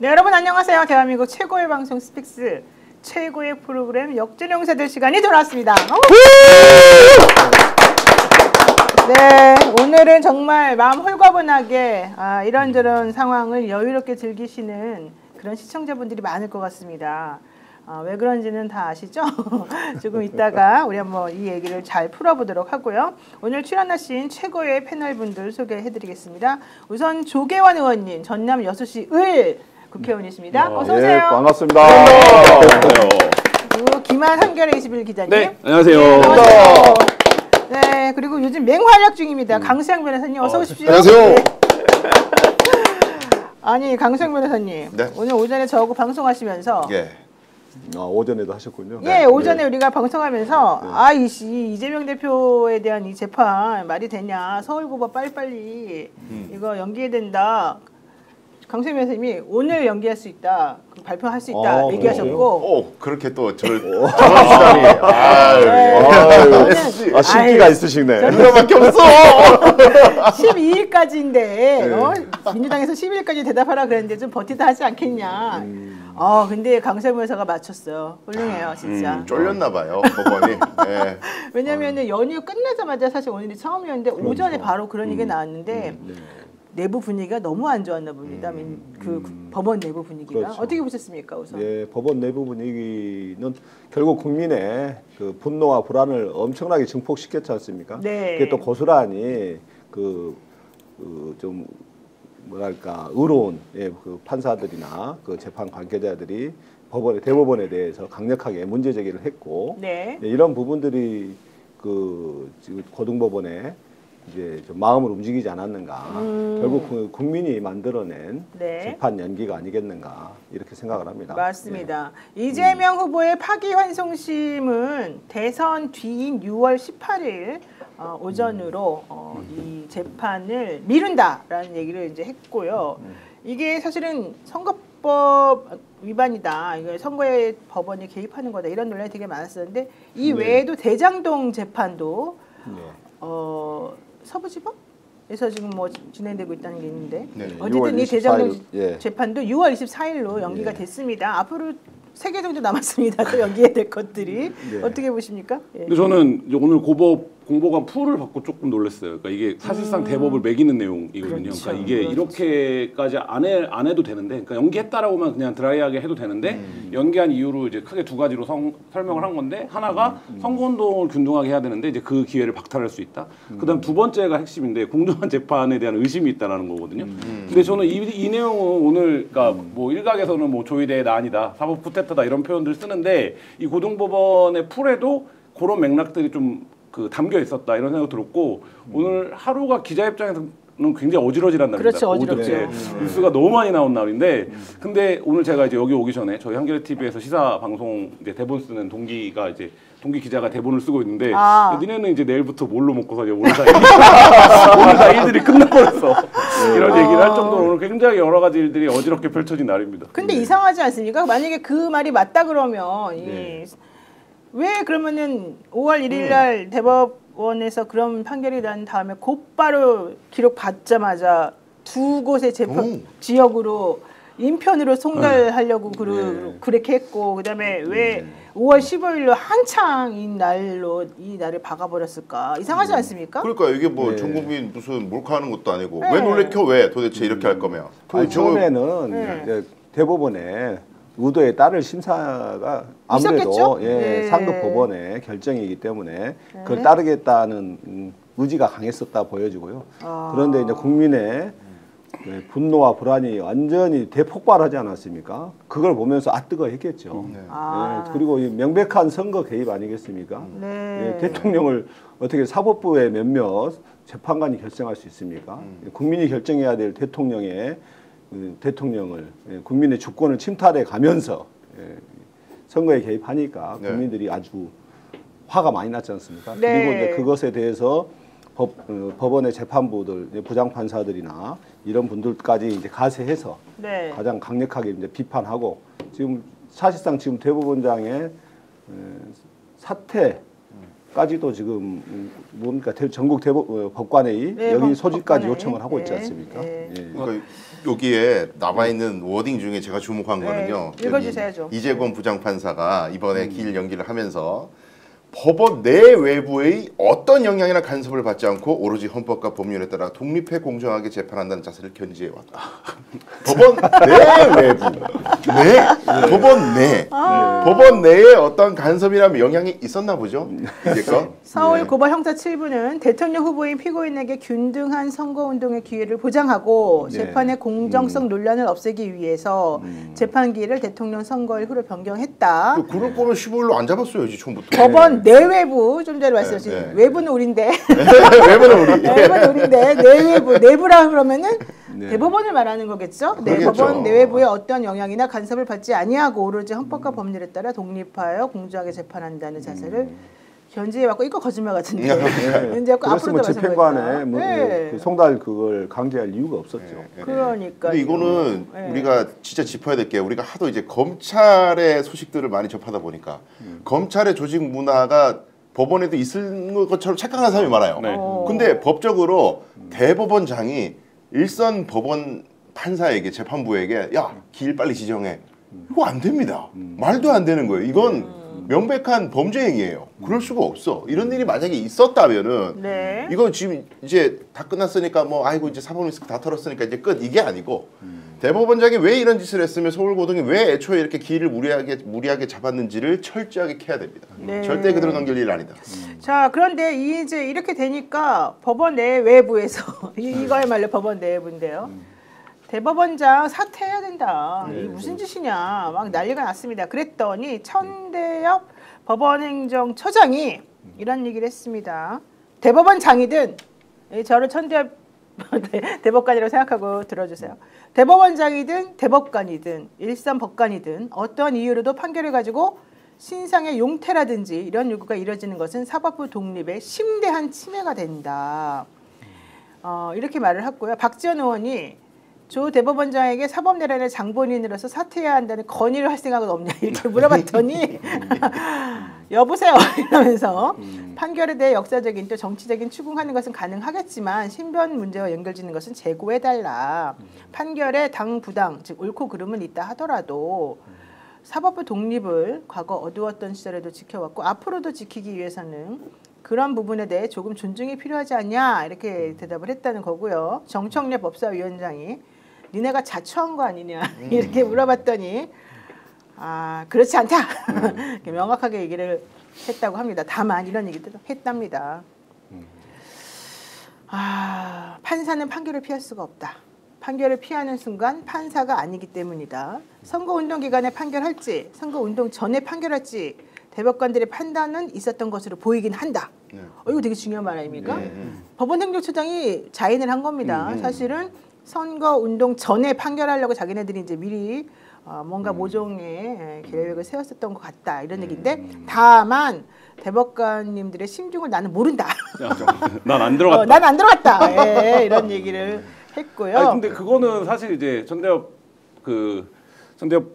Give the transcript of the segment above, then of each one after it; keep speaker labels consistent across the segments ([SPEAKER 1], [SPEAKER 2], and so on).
[SPEAKER 1] 네, 여러분 안녕하세요. 대한민국 최고의 방송 스픽스 최고의 프로그램 역전용사들 시간이 돌아왔습니다. 네, 오늘은 정말 마음 홀가분하게 이런저런 상황을 여유롭게 즐기시는 그런 시청자분들이 많을 것 같습니다. 왜 그런지는 다 아시죠? 조금 이따가 우리 한번 이 얘기를 잘 풀어보도록 하고요. 오늘 출연하신 최고의 패널분들 소개해드리겠습니다. 우선 조계환 의원님, 전남 여수시 을 국회의원이십니다. 어서 오세요.
[SPEAKER 2] 예, 반갑습니다.
[SPEAKER 1] 그리고 김한 한겨레 21 기자님.
[SPEAKER 3] 네, 안녕하세요.
[SPEAKER 1] 네, 안녕하세요. 네, 그리고 요즘 맹활약 중입니다. 강수영 변호사님 어서 오십시오.
[SPEAKER 2] 안녕하세요.
[SPEAKER 1] 네. 아니, 강수영 변호사님.
[SPEAKER 2] 네.
[SPEAKER 1] 오늘 오전에 저하고 방송하시면서
[SPEAKER 2] 예.
[SPEAKER 4] 오전에도 하셨군요.
[SPEAKER 1] 예, 오전에 우리가 방송하면서 이재명 대표에 대한 이 재판 말이 되냐, 서울고법 빨리빨리 이거 연기해야 된다. 강수영 변호사님이 오늘 연기할 수 있다, 발표할 수 있다 얘기하셨고.
[SPEAKER 2] 그렇게 또 저런 수단이.
[SPEAKER 4] 신기가 있으시네.
[SPEAKER 2] 그거밖에 없어.
[SPEAKER 1] 12일까지인데 민주당에서 12일까지 대답하라 그랬는데 좀 버티다 하지 않겠냐. 근데 강수영 변호사가 맞췄어요. 훌륭해요, 진짜.
[SPEAKER 2] 쫄렸나 봐요, 법원이. 예.
[SPEAKER 1] 왜냐면은 연휴 끝나자마자 사실 오늘이 처음이었는데 오전에 바로 그런 얘기가 나왔는데 내부 분위기가 너무 안 좋았나 봅니다. 그 법원 내부 분위기가.
[SPEAKER 4] 그렇죠.
[SPEAKER 1] 어떻게 보셨습니까, 우선?
[SPEAKER 4] 예, 법원 내부 분위기는 결국 국민의 그 분노와 불안을 엄청나게 증폭시켰지 않습니까?
[SPEAKER 1] 네.
[SPEAKER 4] 그게 또 고스란히 좀 뭐랄까 의로운 그 판사들이나 그 재판 관계자들이 대법원에 대해서 강력하게 문제 제기를 했고,
[SPEAKER 1] 네.
[SPEAKER 4] 이런 부분들이 그 지금 고등법원에 이제 좀 마음을 움직이지 않았는가. 결국 그 국민이 만들어낸 재판 연기가 아니겠는가 이렇게 생각을 합니다.
[SPEAKER 1] 맞습니다. 이재명 후보의 파기환송심은 대선 뒤인 6월 18일 오전으로 이 재판을 미룬다라는 얘기를 이제 했고요. 이게 사실은 선거법 위반이다. 이거 선거에 법원이 개입하는 거다. 이런 논란이 되게 많았었는데 이 외에도 대장동 재판도 서부지법에서 지금 뭐 진행되고 있다는 게 있는데 어쨌든 이 대장동 재판도 6월 24일로 연기가 됐습니다. 앞으로 3개 정도 남았습니다. 또 연기해야 될 것들이. 어떻게 보십니까?
[SPEAKER 3] 근데 저는 이제 오늘 공보관 풀을 받고 조금 놀랐어요. 그러니까 이게 사실상 대법을 매기는 내용이거든요.
[SPEAKER 1] 그렇죠.
[SPEAKER 3] 그러니까 이게 이렇게까지 안 해도 되는데, 그러니까 연기했다라고만 그냥 드라이하게 해도 되는데 연기한 이유로 이제 크게 두 가지로 설명을 한 건데, 하나가 선거운동을 균등하게 해야 되는데 이제 그 기회를 박탈할 수 있다. 그다음 두 번째가 핵심인데 공정한 재판에 대한 의심이 있다라는 거거든요. 근데 저는 이 내용은 오늘 그러니까 뭐 일각에서는 뭐 조의대 난이다, 사법 쿠데타다 이런 표현들 쓰는데 이 고등법원의 풀에도 그런 맥락들이 좀 담겨 있었다 이런 생각 들었고, 오늘 하루가 기자 입장에서는 굉장히 어지러지란 날입니다.
[SPEAKER 1] 그렇죠, 어지럽죠.
[SPEAKER 3] 뉴스가 너무 많이 나온 날인데, 근데 오늘 제가 이제 여기 오기 전에 저희 한겨레 TV에서 시사 방송 이제 대본 쓰는 동기 기자가 대본을 쓰고 있는데, 니네는 이제 내일부터 뭘로 먹고 사냐, 오늘 다 일들이 끝나버렸어. 이런 얘기를 할 정도로 오늘 굉장히 여러 가지 일들이 어지럽게 펼쳐진 날입니다.
[SPEAKER 1] 근데 이상하지 않습니까? 만약에 그 말이 맞다 그러면 왜 그러면은 5월 1일 날 대법원에서 그런 판결이 난 다음에 곧바로 기록 받자마자 두 곳의 재판 지역으로 인편으로 송달하려고 그렇게 했고, 그다음에 왜 5월 15일로 한창인 날로 이 날을 박아버렸을까? 이상하지 않습니까?
[SPEAKER 2] 그러니까 이게 뭐 전국민 무슨 몰카하는 것도 아니고 왜 놀래켜? 왜 도대체 이렇게 할 거면?
[SPEAKER 4] 처음에는 이제 대법원에 의도에 따를 심사가 아무래도 상급 법원의 결정이기 때문에 그걸 따르겠다는 의지가 강했었다 보여지고요. 그런데 이제 국민의 분노와 불안이 완전히 대폭발하지 않았습니까? 그걸 보면서 뜨거했겠죠. 그리고 이 명백한 선거 개입 아니겠습니까? 대통령을 어떻게 사법부의 몇몇 재판관이 결정할 수 있습니까? 국민이 결정해야 될 대통령을 국민의 주권을 침탈해 가면서 선거에 개입하니까 국민들이 아주 화가 많이 났지 않습니까? 그리고 이제 그것에 대해서 법원의 재판부들, 부장판사들이나 이런 분들까지 이제 가세해서 가장 강력하게 이제 비판하고, 지금 사실상 지금 대법원장의 사퇴 까지도 지금 뭡니까 전국 법관회의
[SPEAKER 1] 네,
[SPEAKER 4] 여기 소집까지
[SPEAKER 1] 법관회의.
[SPEAKER 4] 요청을 하고 있지
[SPEAKER 1] 네,
[SPEAKER 4] 않습니까?
[SPEAKER 1] 네.
[SPEAKER 4] 예.
[SPEAKER 2] 그러니까 여기에 남아 있는 워딩 중에 제가 주목한
[SPEAKER 1] 네,
[SPEAKER 2] 거는요.
[SPEAKER 1] 읽어주세요,
[SPEAKER 2] 여기
[SPEAKER 1] 좀.
[SPEAKER 2] 이재권 부장판사가 이번에 기일 연기를 하면서 법원 내외부의 어떤 영향이나 간섭을 받지 않고 오로지 헌법과 법률에 따라 독립해 공정하게 재판한다는 자세를 견지해 왔다. 법원 내외부, 법원 내, 법원 내에 어떤 간섭이나 영향이 있었나 보죠. 이제껏.
[SPEAKER 1] 서울 고발 형사 7부는 대통령 후보인 피고인에게 균등한 선거운동의 기회를 보장하고
[SPEAKER 4] 네.
[SPEAKER 1] 재판의 공정성 논란을 없애기 위해서 재판 기일을 대통령 선거일후로 변경했다.
[SPEAKER 2] 그럴 거면 15일로 안 잡았어야지 처음부터.
[SPEAKER 1] 법원 내외부 좀 전에 말씀하신
[SPEAKER 2] 네.
[SPEAKER 1] 외부는 우린데
[SPEAKER 2] 외부는 우리.
[SPEAKER 1] 내외부는 우린데 내부라 그러면은
[SPEAKER 4] 네.
[SPEAKER 1] 대법원을 말하는 거겠죠. 네,
[SPEAKER 2] 그러겠죠.
[SPEAKER 1] 법원 내외부의 어떤 영향이나 간섭을 받지 아니하고 오로지 헌법과 법률에 따라 독립하여 공정하게 재판한다는 자세를 견지해왔고 이거 거짓말 같은데. 이제
[SPEAKER 4] 그랬으면
[SPEAKER 1] 앞으로도
[SPEAKER 4] 집행관에 뭐,
[SPEAKER 1] 네.
[SPEAKER 4] 그 송달 그걸 강제할 이유가 없었죠.
[SPEAKER 1] 그러니까.
[SPEAKER 2] 근데 이거는
[SPEAKER 1] 네.
[SPEAKER 2] 우리가 진짜 짚어야 될 게 우리가 하도 이제 검찰의 소식들을 많이 접하다 보니까 검찰의 조직 문화가 법원에도 있을 것처럼 착각하는 사람이 많아요.
[SPEAKER 3] 네.
[SPEAKER 2] 근데 법적으로 대법원장이 일선 법원 판사에게 재판부에게 야 기일 빨리 지정해 이거 안 됩니다. 말도 안 되는 거예요. 이건 명백한 범죄 행위예요. 그럴 수가 없어. 이런 일이 만약에 있었다면은
[SPEAKER 1] 네.
[SPEAKER 2] 이거 지금 이제 다 끝났으니까 뭐 아이고 이제 사법 리스크 다 털었으니까 이제 끝 이게 아니고 대법원장이 왜 이런 짓을 했으며 서울고등이 왜 애초에 이렇게 기일을 무리하게 잡았는지를 철저하게 캐야 됩니다.
[SPEAKER 1] 네.
[SPEAKER 2] 절대 그대로 넘길 일 아니다.
[SPEAKER 1] 자, 그런데 이제 이렇게 되니까 법원 내외부에서 이거야말로 법원 내외부인데요. 대법원장 사퇴해야 된다. 이 무슨 짓이냐. 막 난리가 났습니다. 그랬더니 천대엽 법원행정처장이 이런 얘기를 했습니다. 대법원장이든 저를 천대엽 대법관이라고 생각하고 들어주세요. 대법원장이든 대법관이든 일선 법관이든 어떤 이유로도 판결을 가지고 신상의 용태라든지 이런 요구가 이뤄지는 것은 사법부 독립의 심대한 침해가 된다. 이렇게 말을 했고요. 박지원 의원이 조 대법원장에게 사법내란의 장본인으로서 사퇴해야 한다는 건의를 할 생각은 없냐 이렇게 물어봤더니 여보세요 이러면서 판결에 대해 역사적인 또 정치적인 추궁하는 것은 가능하겠지만 신변 문제와 연결짓는 것은 재고해달라. 판결에 당 부당 즉 옳고 그름은 있다 하더라도 사법부 독립을 과거 어두웠던 시절에도 지켜왔고 앞으로도 지키기 위해서는 그런 부분에 대해 조금 존중이 필요하지 않냐 이렇게 대답을 했다는 거고요. 정청래 법사위원장이 니네가 자초한 거 아니냐 이렇게 물어봤더니 그렇지 않다 이렇게 명확하게 얘기를 했다고 합니다. 다만 이런 얘기도 했답니다. 판사는 판결을 피할 수가 없다. 판결을 피하는 순간 판사가 아니기 때문이다. 선거운동 기간에 판결할지 선거운동 전에 판결할지 대법관들의 판단은 있었던 것으로 보이긴 한다. 이거 되게 중요한 말 아닙니까? 법원행정처장이 자인을 한 겁니다. 사실은 선거운동 전에 판결하려고 자기네들이 이제 미리 뭔가 모종의 계획을 세웠었던 것 같다 이런 얘기인데 다만 대법관님들의 심중을 나는 모른다.
[SPEAKER 3] 난 안 들어갔다.
[SPEAKER 1] 난 안 들어갔다. 이런 얘기를 했고요.
[SPEAKER 3] 아니, 근데 그거는 사실 이제 전대엽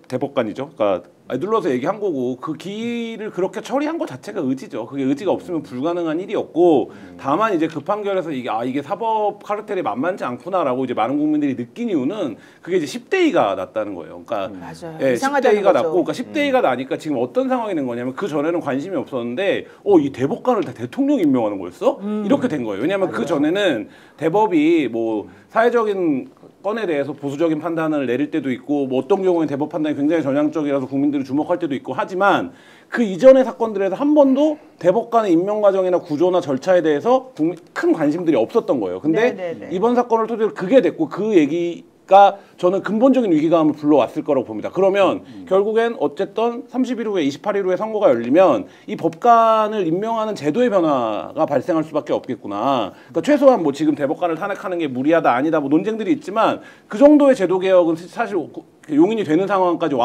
[SPEAKER 3] 대법관이죠. 그러니까 눌러서 얘기한 거고 그 기일을 그렇게 처리한 것 자체가 의지죠. 그게 의지가 없으면 불가능한 일이었고 다만 이제 그 판결에서 이게 사법 카르텔이 만만치 않구나라고 이제 많은 국민들이 느낀 이유는 그게 이제 10대2가 났다는 거예요. 그러니까
[SPEAKER 1] 맞아요.
[SPEAKER 3] 예,
[SPEAKER 1] 이상하다는
[SPEAKER 3] 10대2가
[SPEAKER 1] 거죠.
[SPEAKER 3] 났고 그러니까 10대2가 나니까 지금 어떤 상황이 된 거냐면 그 전에는 관심이 없었는데 이 대법관을 다 대통령 임명하는 거였어? 이렇게 된 거예요. 왜냐하면 그 전에는 대법이 뭐 사회적인 건에 대해서 보수적인 판단을 내릴 때도 있고 뭐 어떤 경우에는 대법 판단이 굉장히 전향적이라서 국민들이 주목할 때도 있고 하지만 그 이전의 사건들에서 한 번도 대법관의 임명 과정이나 구조나 절차에 대해서 큰 관심들이 없었던 거예요. 근데
[SPEAKER 1] 네네네.
[SPEAKER 3] 이번 사건을 토대로 그게 됐고 그 얘기가 저는 근본적인 위기감을 불러왔을 거라고 봅니다. 그러면 결국엔 어쨌든 30일 후에 28일 후에 선거가 열리면 이 법관을 임명하는 제도의 변화가 발생할 수밖에 없겠구나. 그러니까 최소한 뭐 지금 대법관을 탄핵하는 게 무리하다 아니다 뭐 논쟁들이 있지만 그 정도의 제도 개혁은 사실 용인이 되는 상황까지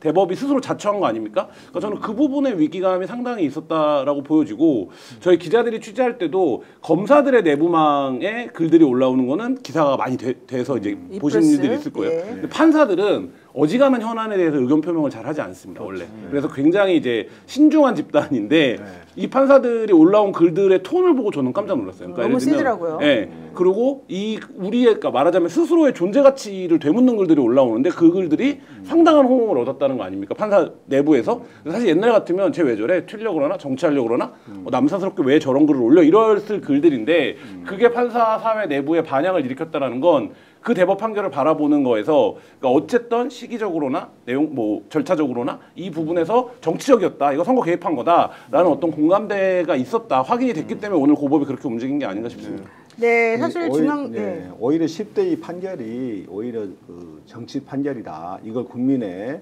[SPEAKER 3] 대법이 스스로 자처한 거 아닙니까? 그러니까 저는 그 부분의 위기감이 상당히 있었다라고 보여지고 저희 기자들이 취재할 때도 검사들의 내부망에 글들이 올라오는 거는 기사가 많이 돼서 이제 보신 일들이 있을 거예요.
[SPEAKER 1] 예.
[SPEAKER 3] 근데 판사들은 어지간한 현안에 대해서 의견 표명을 잘 하지 않습니다, 원래. 그래서 굉장히 이제 신중한 집단인데 이 판사들이 올라온 글들의 톤을 보고 저는 깜짝 놀랐어요. 그러니까
[SPEAKER 1] 너무 세더라고요.
[SPEAKER 3] 예. 그리고 우리의, 그러니까 말하자면 스스로의 존재 가치를 되묻는 글들이 올라오는데 그 글들이 상당한 호응을 얻었다는 거 아닙니까? 판사 내부에서. 사실 옛날 같으면 쟤 왜 저래? 튀려고 그러나? 정치하려고 그러나? 남사스럽게 왜 저런 글을 올려? 이랬을 글들인데 그게 판사 사회 내부에 반향을 일으켰다는 건 그 대법 판결을 바라보는 거에서 그러니까 어쨌든 시기적으로나 내용 뭐 절차적으로나 이 부분에서 정치적이었다. 이거 선거 개입한 거다라는 어떤 공감대가 있었다. 확인이 됐기 때문에 오늘 고법이 그렇게 움직인 게 아닌가 싶습니다.
[SPEAKER 1] 네, 사실 중앙
[SPEAKER 4] 오히려 10대2 판결이 오히려 그 정치 판결이다. 이걸 국민의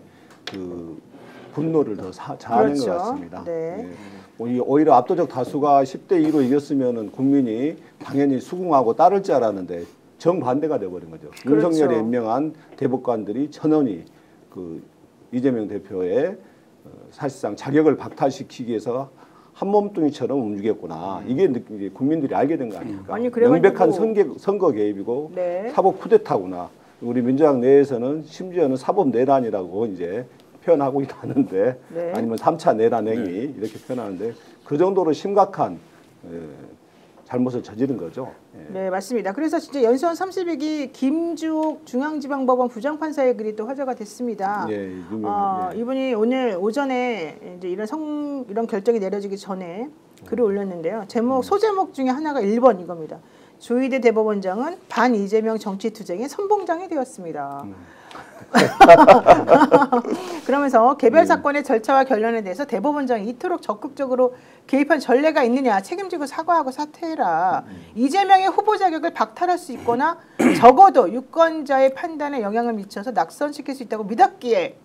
[SPEAKER 4] 그 분노를 더 자아낸
[SPEAKER 1] 그렇죠.
[SPEAKER 4] 것 같습니다.
[SPEAKER 1] 네.
[SPEAKER 4] 오히려 압도적 다수가 10대2로 이겼으면은 국민이 당연히 수긍하고 따를 줄 알았는데 정반대가 돼버린 거죠.
[SPEAKER 1] 그렇죠.
[SPEAKER 4] 윤석열이 임명한 대법관들이 천연히 그 이재명 대표의 사실상 자격을 박탈시키기 위해서 한 몸뚱이처럼 움직였구나. 이게 국민들이 알게 된 거 아닙니까?
[SPEAKER 1] 아니, 그래가지고
[SPEAKER 4] 명백한 선거 개입이고
[SPEAKER 1] 네.
[SPEAKER 4] 사법 쿠데타구나. 우리 민주당 내에서는 심지어는 사법 내란이라고 이제 표현하고 있다는데
[SPEAKER 1] 네.
[SPEAKER 4] 아니면 3차 내란 행위 이렇게 표현하는데 그 정도로 심각한 잘못을 저지른 거죠.
[SPEAKER 1] 네, 맞습니다. 그래서 진짜 연수원 30일기 김주옥 중앙지방법원 부장판사의 글이 또 화제가 됐습니다. 이분이 오늘 오전에 이제 이런 결정이 내려지기 전에 글을 올렸는데요. 소제목 중에 하나가 1번 이겁니다. 조희대 대법원장은 반 이재명 정치투쟁의 선봉장이 되었습니다. 그러면서 개별 사건의 절차와 결론에 대해서 대법원장이 이토록 적극적으로 개입한 전례가 있느냐, 책임지고 사과하고 사퇴해라. 이재명의 후보 자격을 박탈할 수 있거나 적어도 유권자의 판단에 영향을 미쳐서 낙선시킬 수 있다고 믿었기에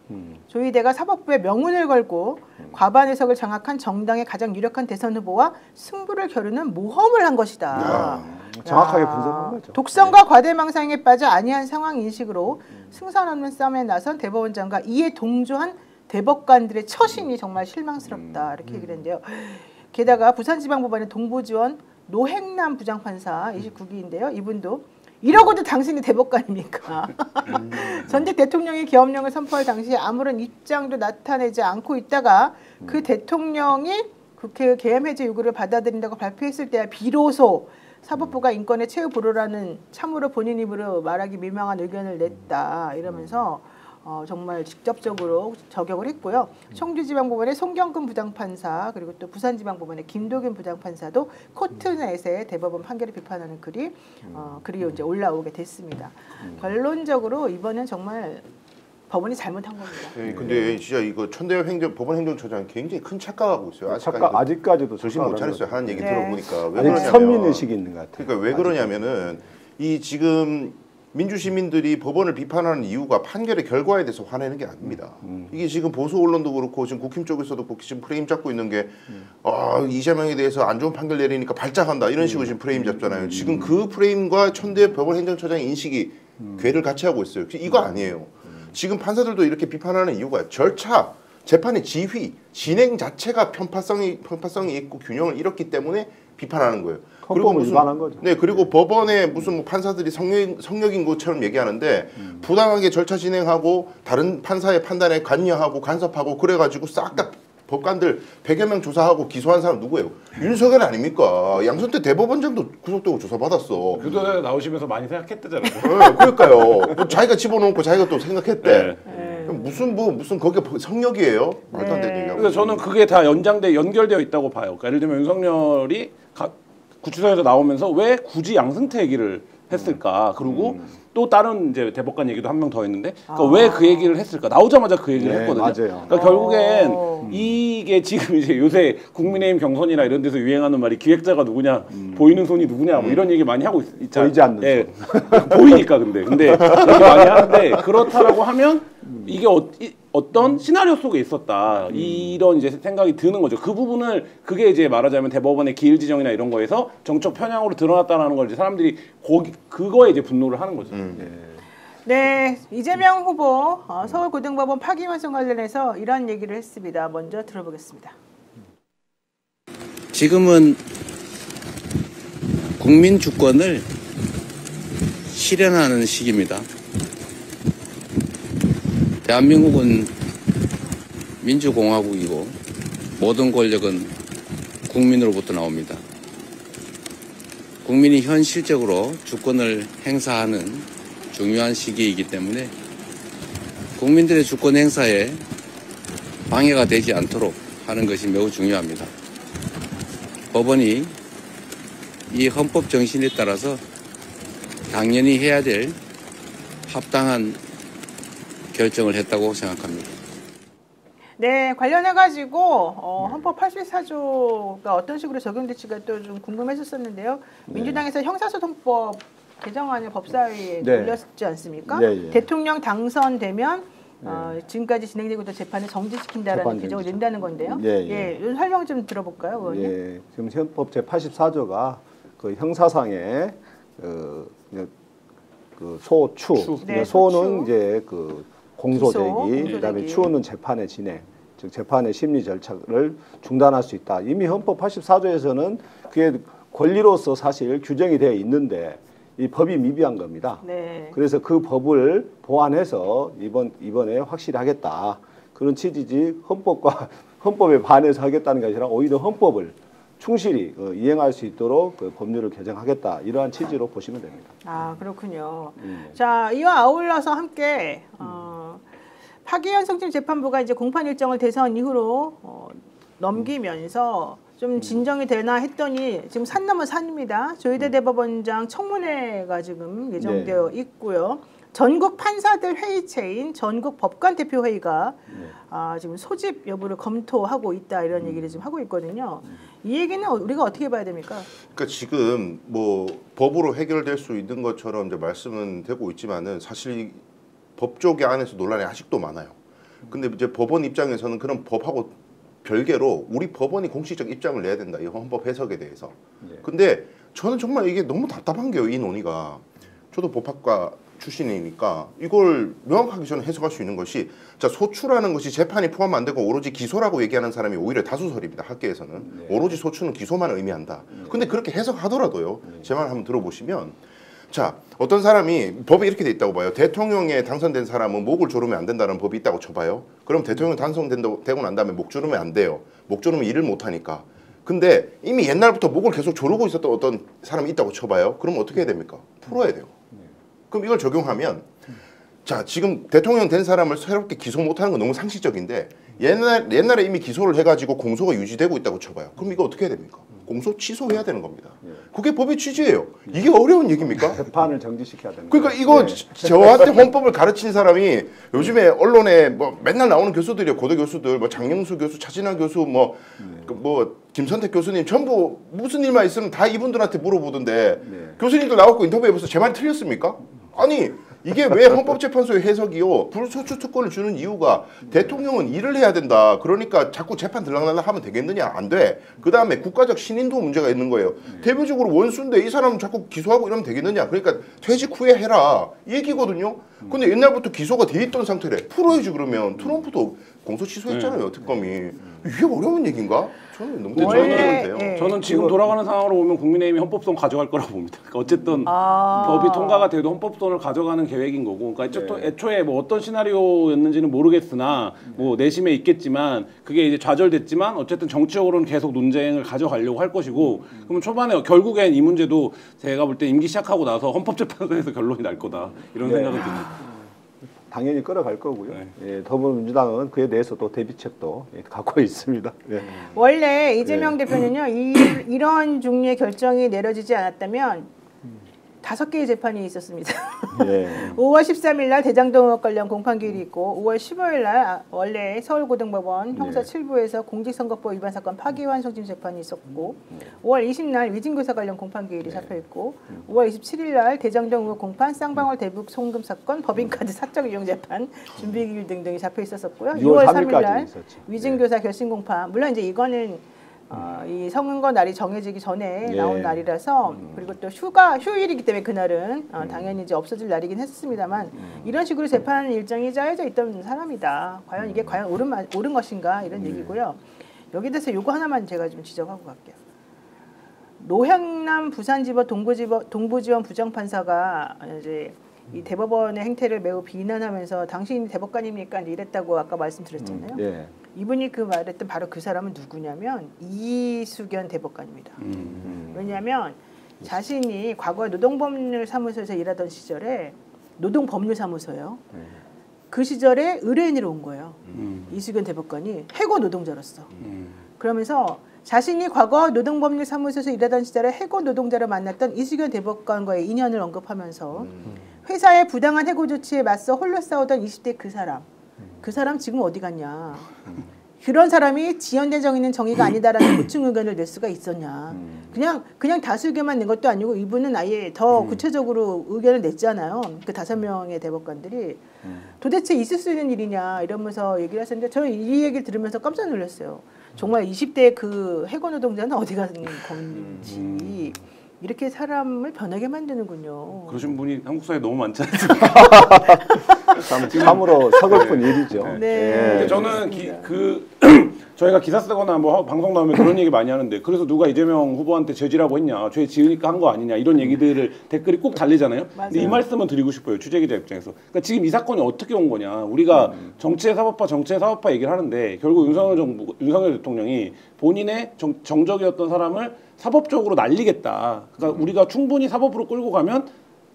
[SPEAKER 1] 조희대가 사법부에 명운을 걸고 과반 의석을 장악한 정당의 가장 유력한 대선 후보와 승부를 겨루는 모험을 한 것이다.
[SPEAKER 4] 정확하게 분석한 거죠.
[SPEAKER 1] 독선과 과대망상에 빠져 안이한 상황 인식으로 승산 없는 싸움에 나선 대법원장과 이에 동조한 대법관들의 처신이 정말 실망스럽다. 이렇게 얘기를 했는데요. 게다가 부산지방법원의 동부지원 노행남 부장판사 29기인데요. 이분도 이러고도 당신이 대법관입니까? 전직 대통령이 계엄령을 선포할 당시에 아무런 입장도 나타내지 않고 있다가 그 대통령이 국회 계엄 해제 요구를 받아들인다고 발표했을 때야 비로소 사법부가 인권의 최후 보루라는 참으로 본인 입으로 말하기 민망한 의견을 냈다. 이러면서 정말 직접적으로 저격을 했고요. 청주지방법원의 송경근 부장판사 그리고 또 부산지방법원의 김도균 부장판사도 코트넷에 대법원 판결을 비판하는 글이 이제 올라오게 됐습니다. 결론적으로 이번엔 정말 법원이 잘못한 겁니다.
[SPEAKER 2] 네, 근데 진짜 이거 천대엽 법원 행정처장 굉장히 큰 착각하고 있어요.
[SPEAKER 4] 아직까지도
[SPEAKER 2] 정신 못 차렸어요. 하는 얘기 들어보니까 왜
[SPEAKER 4] 아직
[SPEAKER 2] 그러냐면
[SPEAKER 4] 선민의식이 있는 것 같아요.
[SPEAKER 2] 그러니까 왜 그러냐면은 이 지금 민주 시민들이 법원을 비판하는 이유가 판결의 결과에 대해서 화내는 게 아닙니다. 이게 지금 보수 언론도 그렇고 지금 국힘 쪽에서도 지금 프레임 잡고 있는 게 이재명에 대해서 안 좋은 판결 내리니까 발작한다 이런 식으로 지금 프레임 잡잖아요. 지금 그 프레임과 천대엽 법원 행정처장의 인식이 궤를 같이 하고 있어요. 이거 아니에요. 지금 판사들도 이렇게 비판하는 이유가 절차, 재판의 지휘, 진행 자체가 편파성이 있고 균형을 잃었기 때문에 비판하는 거예요.
[SPEAKER 4] 그리고 위반한 거죠.
[SPEAKER 2] 네, 그리고 법원에 무슨 뭐 판사들이 성역인 것처럼 얘기하는데 부당하게 절차 진행하고 다른 판사의 판단에 관여하고 간섭하고 그래가지고 싹 다 법관들 100여 명 조사하고 기소한 사람 누구예요? 윤석열 아닙니까? 양선태 대법원장도 구속되고 조사받았어.
[SPEAKER 3] 그도 나오시면서 많이 생각했대잖아요.
[SPEAKER 2] 네, 그러니까요. 뭐 자기가 집어넣고 자기가 또 생각했대. 무슨 거기에 성역이에요? 말도 안 되는 얘기하고.
[SPEAKER 3] 그래서 저는 그게 다 연결되어 있다고 봐요. 그러니까 예를 들면 윤석열이 구치소에서 나오면서 왜 굳이 양승태 얘기를 했을까? 그리고 또 다른 이제 대법관 얘기도 한 명 더 했는데 그러니까 왜 그 얘기를 했을까? 나오자마자 그 얘기를 했거든요.
[SPEAKER 4] 맞아요.
[SPEAKER 3] 그러니까 결국엔 이게 지금 이제 요새 국민의힘 경선이나 이런 데서 유행하는 말이 기획자가 누구냐, 보이는 손이 누구냐, 뭐 이런 얘기 많이 하고 있잖아요.
[SPEAKER 4] 보이지 않는
[SPEAKER 3] 손. 보이니까 근데 이렇게 많이 하는데 그렇다라고 하면 이게 어떤 시나리오 속에 있었다 이런 이제 생각이 드는 거죠. 그 부분을 그게 이제 말하자면 대법원의 기일 지정이나 이런 거에서 정적 편향으로 드러났다는 걸 이제 사람들이 그거에 이제 분노를 하는 거죠.
[SPEAKER 1] 네, 이재명 후보 서울고등법원 파기환송 관련해서 이런 얘기를 했습니다. 먼저 들어보겠습니다.
[SPEAKER 5] 지금은 국민 주권을 실현하는 시기입니다. 대한민국은 민주공화국이고 모든 권력은 국민으로부터 나옵니다. 국민이 현실적으로 주권을 행사하는 중요한 시기이기 때문에 국민들의 주권 행사에 방해가 되지 않도록 하는 것이 매우 중요합니다. 법원이 이 헌법 정신에 따라서 당연히 해야 될 합당한 결정을 했다고 생각합니다.
[SPEAKER 1] 네, 관련해가지고 헌법 84조가 어떤 식으로 적용될지가 또 좀 궁금했었는데요. 민주당에서 형사소송법 개정안을 법사위에
[SPEAKER 4] 네.
[SPEAKER 1] 올렸지 않습니까?
[SPEAKER 4] 예, 예.
[SPEAKER 1] 대통령 당선되면 지금까지 진행되고 있던 재판을 정지시킨다라는
[SPEAKER 4] 재판
[SPEAKER 1] 개정을
[SPEAKER 4] 정지.
[SPEAKER 1] 낸다는 건데요.
[SPEAKER 4] 예, 예.
[SPEAKER 1] 이 설명 좀 들어볼까요, 의원님?
[SPEAKER 4] 예, 지금 헌법 제84조가 그 형사상의 그 소추,
[SPEAKER 1] 네,
[SPEAKER 4] 소는
[SPEAKER 1] 소추.
[SPEAKER 4] 이제 그 공소제기,
[SPEAKER 1] 공소제기.
[SPEAKER 4] 그다음에 추는 재판의 진행, 즉 재판의 심리 절차를 중단할 수 있다. 이미 헌법 84조에서는 그게 권리로서 사실 규정이 되어 있는데 이 법이 미비한 겁니다.
[SPEAKER 1] 네.
[SPEAKER 4] 그래서 그 법을 보완해서 이번에 확실히 하겠다. 그런 취지지 헌법에 반해서 하겠다는 게 아니라 오히려 헌법을 충실히 이행할 수 있도록 그 법률을 개정하겠다. 이러한 취지로 보시면 됩니다.
[SPEAKER 1] 아, 그렇군요. 자, 이와 아울러서 함께 파기현 성심재판부가 이제 공판 일정을 대선 이후로 넘기면서 좀 진정이 되나 했더니 지금 산 넘어 산입니다. 조희대 대법원장 청문회가 지금 예정되어 있고요. 전국 판사들 회의체인 전국 법관 대표 회의가 지금 소집 여부를 검토하고 있다 이런 얘기를 지금 하고 있거든요. 이 얘기는 우리가 어떻게 봐야 됩니까?
[SPEAKER 2] 그러니까 지금 뭐 법으로 해결될 수 있는 것처럼 이제 말씀은 되고 있지만은 사실 법조계 안에서 논란이 아직도 많아요. 근데 이제 법원 입장에서는 그런 법하고 별개로 우리 법원이 공식적 입장을 내야 된다. 이 헌법 해석에 대해서. 근데 저는 정말 이게 너무 답답한 게요. 이 논의가. 저도 법학과 출신이니까 이걸 명확하게 저는 해석할 수 있는 것이 자 소추라는 것이 재판이 포함 안 되고 오로지 기소라고 얘기하는 사람이 오히려 다수설입니다. 학계에서는. 오로지 소추는 기소만 의미한다. 근데 그렇게 해석하더라도요. 제 말 한번 들어보시면 자 어떤 사람이 법에 이렇게 돼 있다고 봐요. 대통령에 당선된 사람은 목을 조르면 안 된다는 법이 있다고 쳐봐요. 그럼 대통령 당선되고 난 다음에 목 조르면 안 돼요. 목 조르면 일을 못하니까. 근데 이미 옛날부터 목을 계속 조르고 있었던 어떤 사람이 있다고 쳐봐요. 그럼 어떻게 해야 됩니까? 풀어야 돼요. 그럼 이걸 적용하면 자 지금 대통령 된 사람을 새롭게 기소 못하는 건 너무 상식적인데 옛날에 이미 기소를 해가지고 공소가 유지되고 있다고 쳐봐요. 그럼 이거 어떻게 해야 됩니까? 공소 취소해야 되는 겁니다. 그게 법의 취지예요. 이게 어려운 얘기입니까?
[SPEAKER 4] 재판을 정지시켜야 됩니다.
[SPEAKER 2] 그러니까 이거 저한테 헌법을 가르친 사람이 요즘에 언론에 뭐 맨날 나오는 교수들이요. 고대 교수들, 뭐 장영수 교수, 차진아 교수, 뭐 김선택 교수님 전부 무슨 일만 있으면 다 이분들한테 물어보던데 교수님들 나왔고 인터뷰해봐서 제 말이 틀렸습니까? 아니 이게 왜 헌법재판소의 해석이요? 불소추 특권을 주는 이유가 대통령은 일을 해야 된다. 그러니까 자꾸 재판 들락날락 하면 되겠느냐? 안 돼. 그 다음에 국가적 신인도 문제가 있는 거예요. 대표적으로 원수인데 이 사람 자꾸 기소하고 이러면 되겠느냐? 그러니까 퇴직 후에 해라. 이 얘기거든요. 근데 옛날부터 기소가 돼 있던 상태래. 풀어야지 그러면. 트럼프도 공소 취소했잖아요. 특검이. 이게 어려운 얘기인가? 저는 너무 대단한데요.
[SPEAKER 3] 저는 지금 돌아가는 상황으로 보면 국민의힘이 헌법소원 가져갈 거라고 봅니다. 그러니까 어쨌든 법이 통과가 돼도 헌법소원을 가져가는 계획인 거고, 그러니까 애초에 뭐 어떤 시나리오였는지는 모르겠으나 뭐 내심에 있겠지만 그게 이제 좌절됐지만 어쨌든 정치적으로는 계속 논쟁을 가져가려고 할 것이고, 그러면 초반에 결국엔 이 문제도 제가 볼 때 임기 시작하고 나서 헌법재판소에서 결론이 날 거다 이런 생각은 듭니다.
[SPEAKER 4] 당연히 끌어갈 거고요. 예, 더불어민주당은 그에 대해서 또 대비책도 갖고 있습니다. 예.
[SPEAKER 1] 원래 이재명 대표는요 이런 종류의 결정이 내려지지 않았다면 5개의 재판이 있었습니다.
[SPEAKER 4] 예.
[SPEAKER 1] 5월 13일 날 대장동 의혹 관련 공판기일이 있고 5월 15일 날 원래 서울고등법원 형사 7부에서 공직선거법 위반 사건 파기환 성심 재판이 있었고 5월 20일 위증교사 관련 공판기일이 잡혀있고 5월 27일 날 대장동 의혹 공판 쌍방울 대북 송금 사건 법인카드 사적 이용 재판 준비기일 등등이 잡혀있었고요. 6월 3일 날 위증교사 결심 공판, 물론 이제 이거는 이 선거 날이 정해지기 전에 나온 날이라서, 그리고 또 휴일이기 때문에 그날은 당연히 이제 없어질 날이긴 했습니다만 이런 식으로 재판 일정이 짜여져 있던 사람이다. 과연 이게 과연 옳은 것인가 이런 얘기고요. 여기 대해서 요거 하나만 제가 좀 지적하고 갈게요. 노향남 부산지법 동부지원 부장판사가 이제 이 대법원의 행태를 매우 비난하면서 당신이 대법관입니까? 이랬다고 아까 말씀드렸잖아요.
[SPEAKER 4] 예.
[SPEAKER 1] 이분이 그 말했던 바로 그 사람은 누구냐면 이수견 대법관입니다. 왜냐하면 자신이 과거에 노동법률사무소에서 일하던 시절에 노동법률사무소요. 그 시절에 의뢰인으로 온 거예요. 이수견 대법관이 해고 노동자로서. 그러면서 자신이 과거 노동법률사무소에서 일하던 시절에 해고 노동자를 만났던 이수견 대법관과의 인연을 언급하면서 회사의 부당한 해고 조치에 맞서 홀로 싸우던 20대 그 사람 지금 어디 갔냐. 그런 사람이 지연된 정의는 정의가 아니다라는 보충 의견을 낼 수가 있었냐. 그냥 다수 의견만 낸 것도 아니고 이분은 아예 더 구체적으로 의견을 냈잖아요. 그 5명의 대법관들이 도대체 있을 수 있는 일이냐 이러면서 얘기를 하셨는데 저는 이 얘기를 들으면서 깜짝 놀랐어요. 정말 20대 그 해고 노동자는 어디 가는 건지 이렇게 사람을 변하게 만드는군요.
[SPEAKER 3] 그러신 분이 한국 사회에 너무 많지 않습니까?
[SPEAKER 4] 참으로 서글픈 일이죠.
[SPEAKER 1] 네.
[SPEAKER 4] 예.
[SPEAKER 3] 저는 저희가 기사 쓰거나 뭐 방송 나오면 그런 얘기 많이 하는데 그래서 누가 이재명 후보한테 죄지라고 했냐, 죄 지으니까 한 거 아니냐 이런 얘기들을 댓글이 꼭 달리잖아요. 근데 이 말씀은 드리고 싶어요. 취재기자 입장에서. 그러니까 지금 이 사건이 어떻게 온 거냐. 우리가 정치의 사법화 얘기를 하는데 결국 윤석열 대통령이 본인의 정적이었던 사람을 사법적으로 날리겠다. 그러니까 우리가 충분히 사법으로 끌고 가면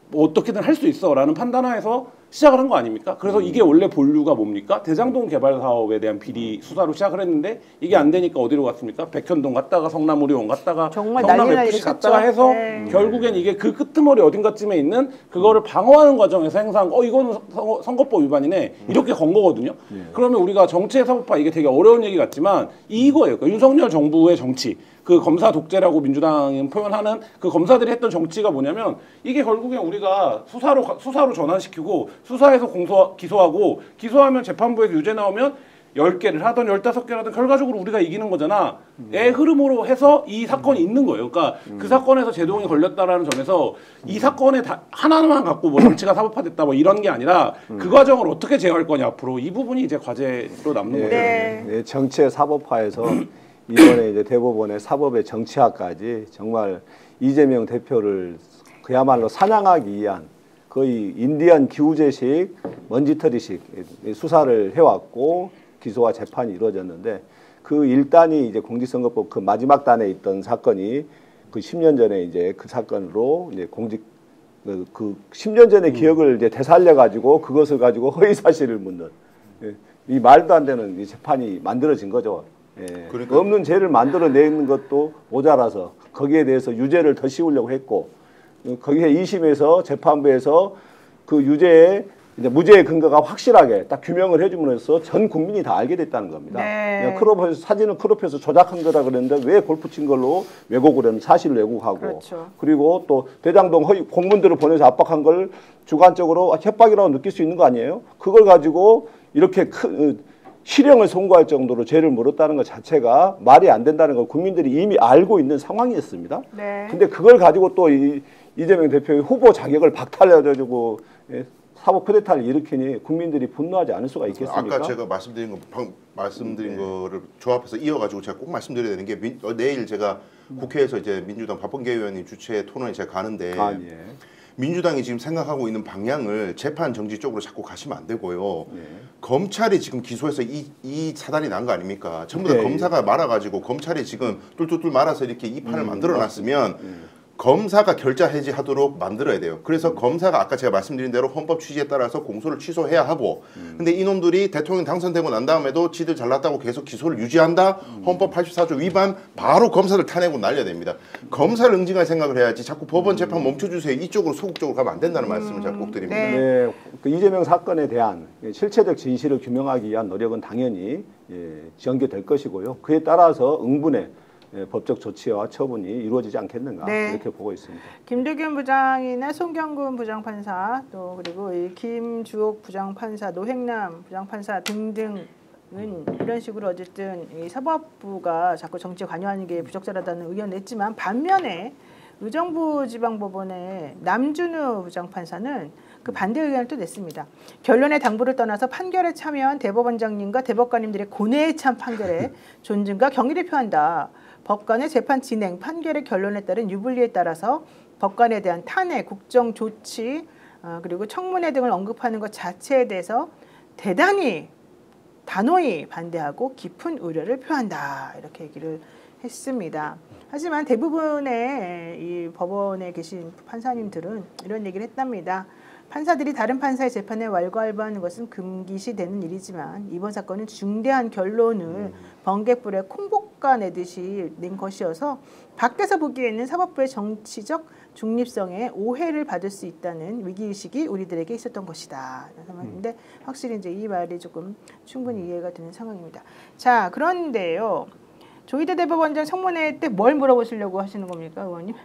[SPEAKER 3] 뭐 어떻게든 할 수 있어라는 판단하에서 시작을 한 거 아닙니까? 그래서 이게 원래 본류가 뭡니까? 대장동 개발 사업에 대한 비리 수사로 시작을 했는데 이게 안 되니까 어디로 갔습니까? 백현동 갔다가 성남우리원 갔다가
[SPEAKER 1] 정말
[SPEAKER 3] 성남
[SPEAKER 1] 난리
[SPEAKER 3] FC
[SPEAKER 1] 났죠.
[SPEAKER 3] 갔다가 해서
[SPEAKER 1] 네.
[SPEAKER 3] 결국엔 이게 그 끄트머리 어딘가쯤에 있는 그거를 방어하는 과정에서 행사한 이거는 선거법 위반이네 이렇게 건 거거든요. 그러면 우리가 정치의 사법화 이게 되게 어려운 얘기 같지만 이거예요. 그러니까 윤석열 정부의 정치. 그 검사 독재라고 민주당은 표현하는 그 검사들이 했던 정치가 뭐냐면 이게 결국엔 우리가 수사로 전환시키고 수사에서 기소하면 재판부에서 유죄 나오면 10개를 하든 15개를 하든 결과적으로 우리가 이기는 거잖아. 의 흐름으로 해서 이 사건이 있는 거예요. 그러니까 그 사건에서 제동이 걸렸다라는 점에서 이 사건에 하나만 갖고 뭐 정치가 사법화됐다 뭐 이런 게 아니라 그 과정을 어떻게 제어할 거냐 앞으로 이 부분이 이제 과제로 남는 거예요.
[SPEAKER 4] 네, 정치의 사법화에서 이번에 이제 대법원의 사법의 정치화까지 정말 이재명 대표를 그야말로 사냥하기 위한 거의 인디언 기우제식 먼지털이식 수사를 해왔고 기소와 재판이 이루어졌는데 그 1단이 이제 공직선거법 그 마지막 단에 있던 사건이 그 10년 전에 이제 그 사건으로 이제 그 10년 전의 기억을 이제 되살려 가지고 그것을 가지고 허위 사실을 묻는 이 말도 안 되는 이 재판이 만들어진 거죠. 예.
[SPEAKER 2] 그러니까
[SPEAKER 4] 없는 죄를 만들어내는 것도 모자라서 거기에 대해서 유죄를 더 씌우려고 했고 거기에 2심에서 재판부에서 그 유죄의 이제 무죄의 근거가 확실하게 딱 규명을 해줌으로써 전 국민이 다 알게 됐다는 겁니다.
[SPEAKER 1] 네.
[SPEAKER 4] 사진을 크롭해서 조작한 거라 그랬는데 왜 골프 친 걸로 왜곡을 하면 사실 왜곡하고
[SPEAKER 1] 그렇죠.
[SPEAKER 4] 그리고 또 대장동 허위 공문들을 보내서 압박한 걸 주관적으로 협박이라고 느낄 수 있는 거 아니에요? 그걸 가지고 이렇게 실형을 선고할 정도로 죄를 물었다는 것 자체가 말이 안 된다는 걸 국민들이 이미 알고 있는 상황이었습니다.
[SPEAKER 1] 네.
[SPEAKER 4] 근데 그걸 가지고 또 이재명 대표의 후보 자격을 박탈해가지고 사법 쿠데타를 일으키니 국민들이 분노하지 않을 수가 있겠습니까?
[SPEAKER 2] 아까 제가 말씀드린 거를 조합해서 이어가지고 제가 꼭 말씀드려야 되는 게 내일 제가 국회에서 이제 민주당 박범계 의원님 주최 토론에 제가 가는데
[SPEAKER 4] 예.
[SPEAKER 2] 민주당이 지금 생각하고 있는 방향을 재판 정지 쪽으로 자꾸 가시면 안 되고요.
[SPEAKER 4] 예.
[SPEAKER 2] 검찰이 지금 기소해서 이 사단이 난 거 아닙니까? 전부 다
[SPEAKER 4] 예,
[SPEAKER 2] 검사가 말아가지고 검찰이 지금 뚫뚫뚫 말아서 이렇게 이 판을 만들어놨으면 검사가 결자 해지하도록 만들어야 돼요. 그래서 검사가 아까 제가 말씀드린 대로 헌법 취지에 따라서 공소를 취소해야 하고 근데 이놈들이 대통령 당선되고 난 다음에도 지들 잘났다고 계속 기소를 유지한다? 헌법 84조 위반 바로 검사를 타내고 날려야 됩니다. 검사를 응징할 생각을 해야지 자꾸 법원 재판 멈춰주세요. 이쪽으로 소극적으로 가면 안 된다는 말씀을 제가 꼭 드립니다.
[SPEAKER 1] 네.
[SPEAKER 4] 네, 그 이재명 사건에 대한 실체적 진실을 규명하기 위한 노력은 당연히 전개될 것이고요. 그에 따라서 응분의 법적 조치와 처분이 이루어지지 않겠는가
[SPEAKER 1] 네.
[SPEAKER 4] 이렇게 보고 있습니다.
[SPEAKER 1] 김두균 부장이나 송경근 부장판사 또 그리고 이 김주옥 부장판사, 노행남 부장판사 등등은 이런 식으로 어쨌든 이 사법부가 자꾸 정치에 관여하는 게 부적절하다는 의견을 냈지만 반면에 의정부 지방법원의 남준우 부장판사는 그 반대 의견을 또 냈습니다. 결론의 당부를 떠나서 판결에 참여한 대법원장님과 대법관님들의 고뇌에 찬 판결에 존중과 경의를 표한다. 법관의 재판 진행, 판결의 결론에 따른 유불리에 따라서 법관에 대한 탄핵, 국정 조치, 그리고 청문회 등을 언급하는 것 자체에 대해서 대단히 단호히 반대하고 깊은 우려를 표한다. 이렇게 얘기를 했습니다. 하지만 대부분의 이 법원에 계신 판사님들은 이런 얘기를 했답니다. 판사들이 다른 판사의 재판에 왈가왈부하는 것은 금기시되는 일이지만 이번 사건은 중대한 결론을 번갯불에 콩볶아 내듯이 낸 것이어서 밖에서 보기에는 사법부의 정치적 중립성에 오해를 받을 수 있다는 위기의식이 우리들에게 있었던 것이다. 그런데 확실히 이제 이 말이 조금 충분히 이해가 되는 상황입니다. 자, 그런데요. 조희대 대법원장 청문회 때 뭘 물어보시려고 하시는 겁니까, 의원님?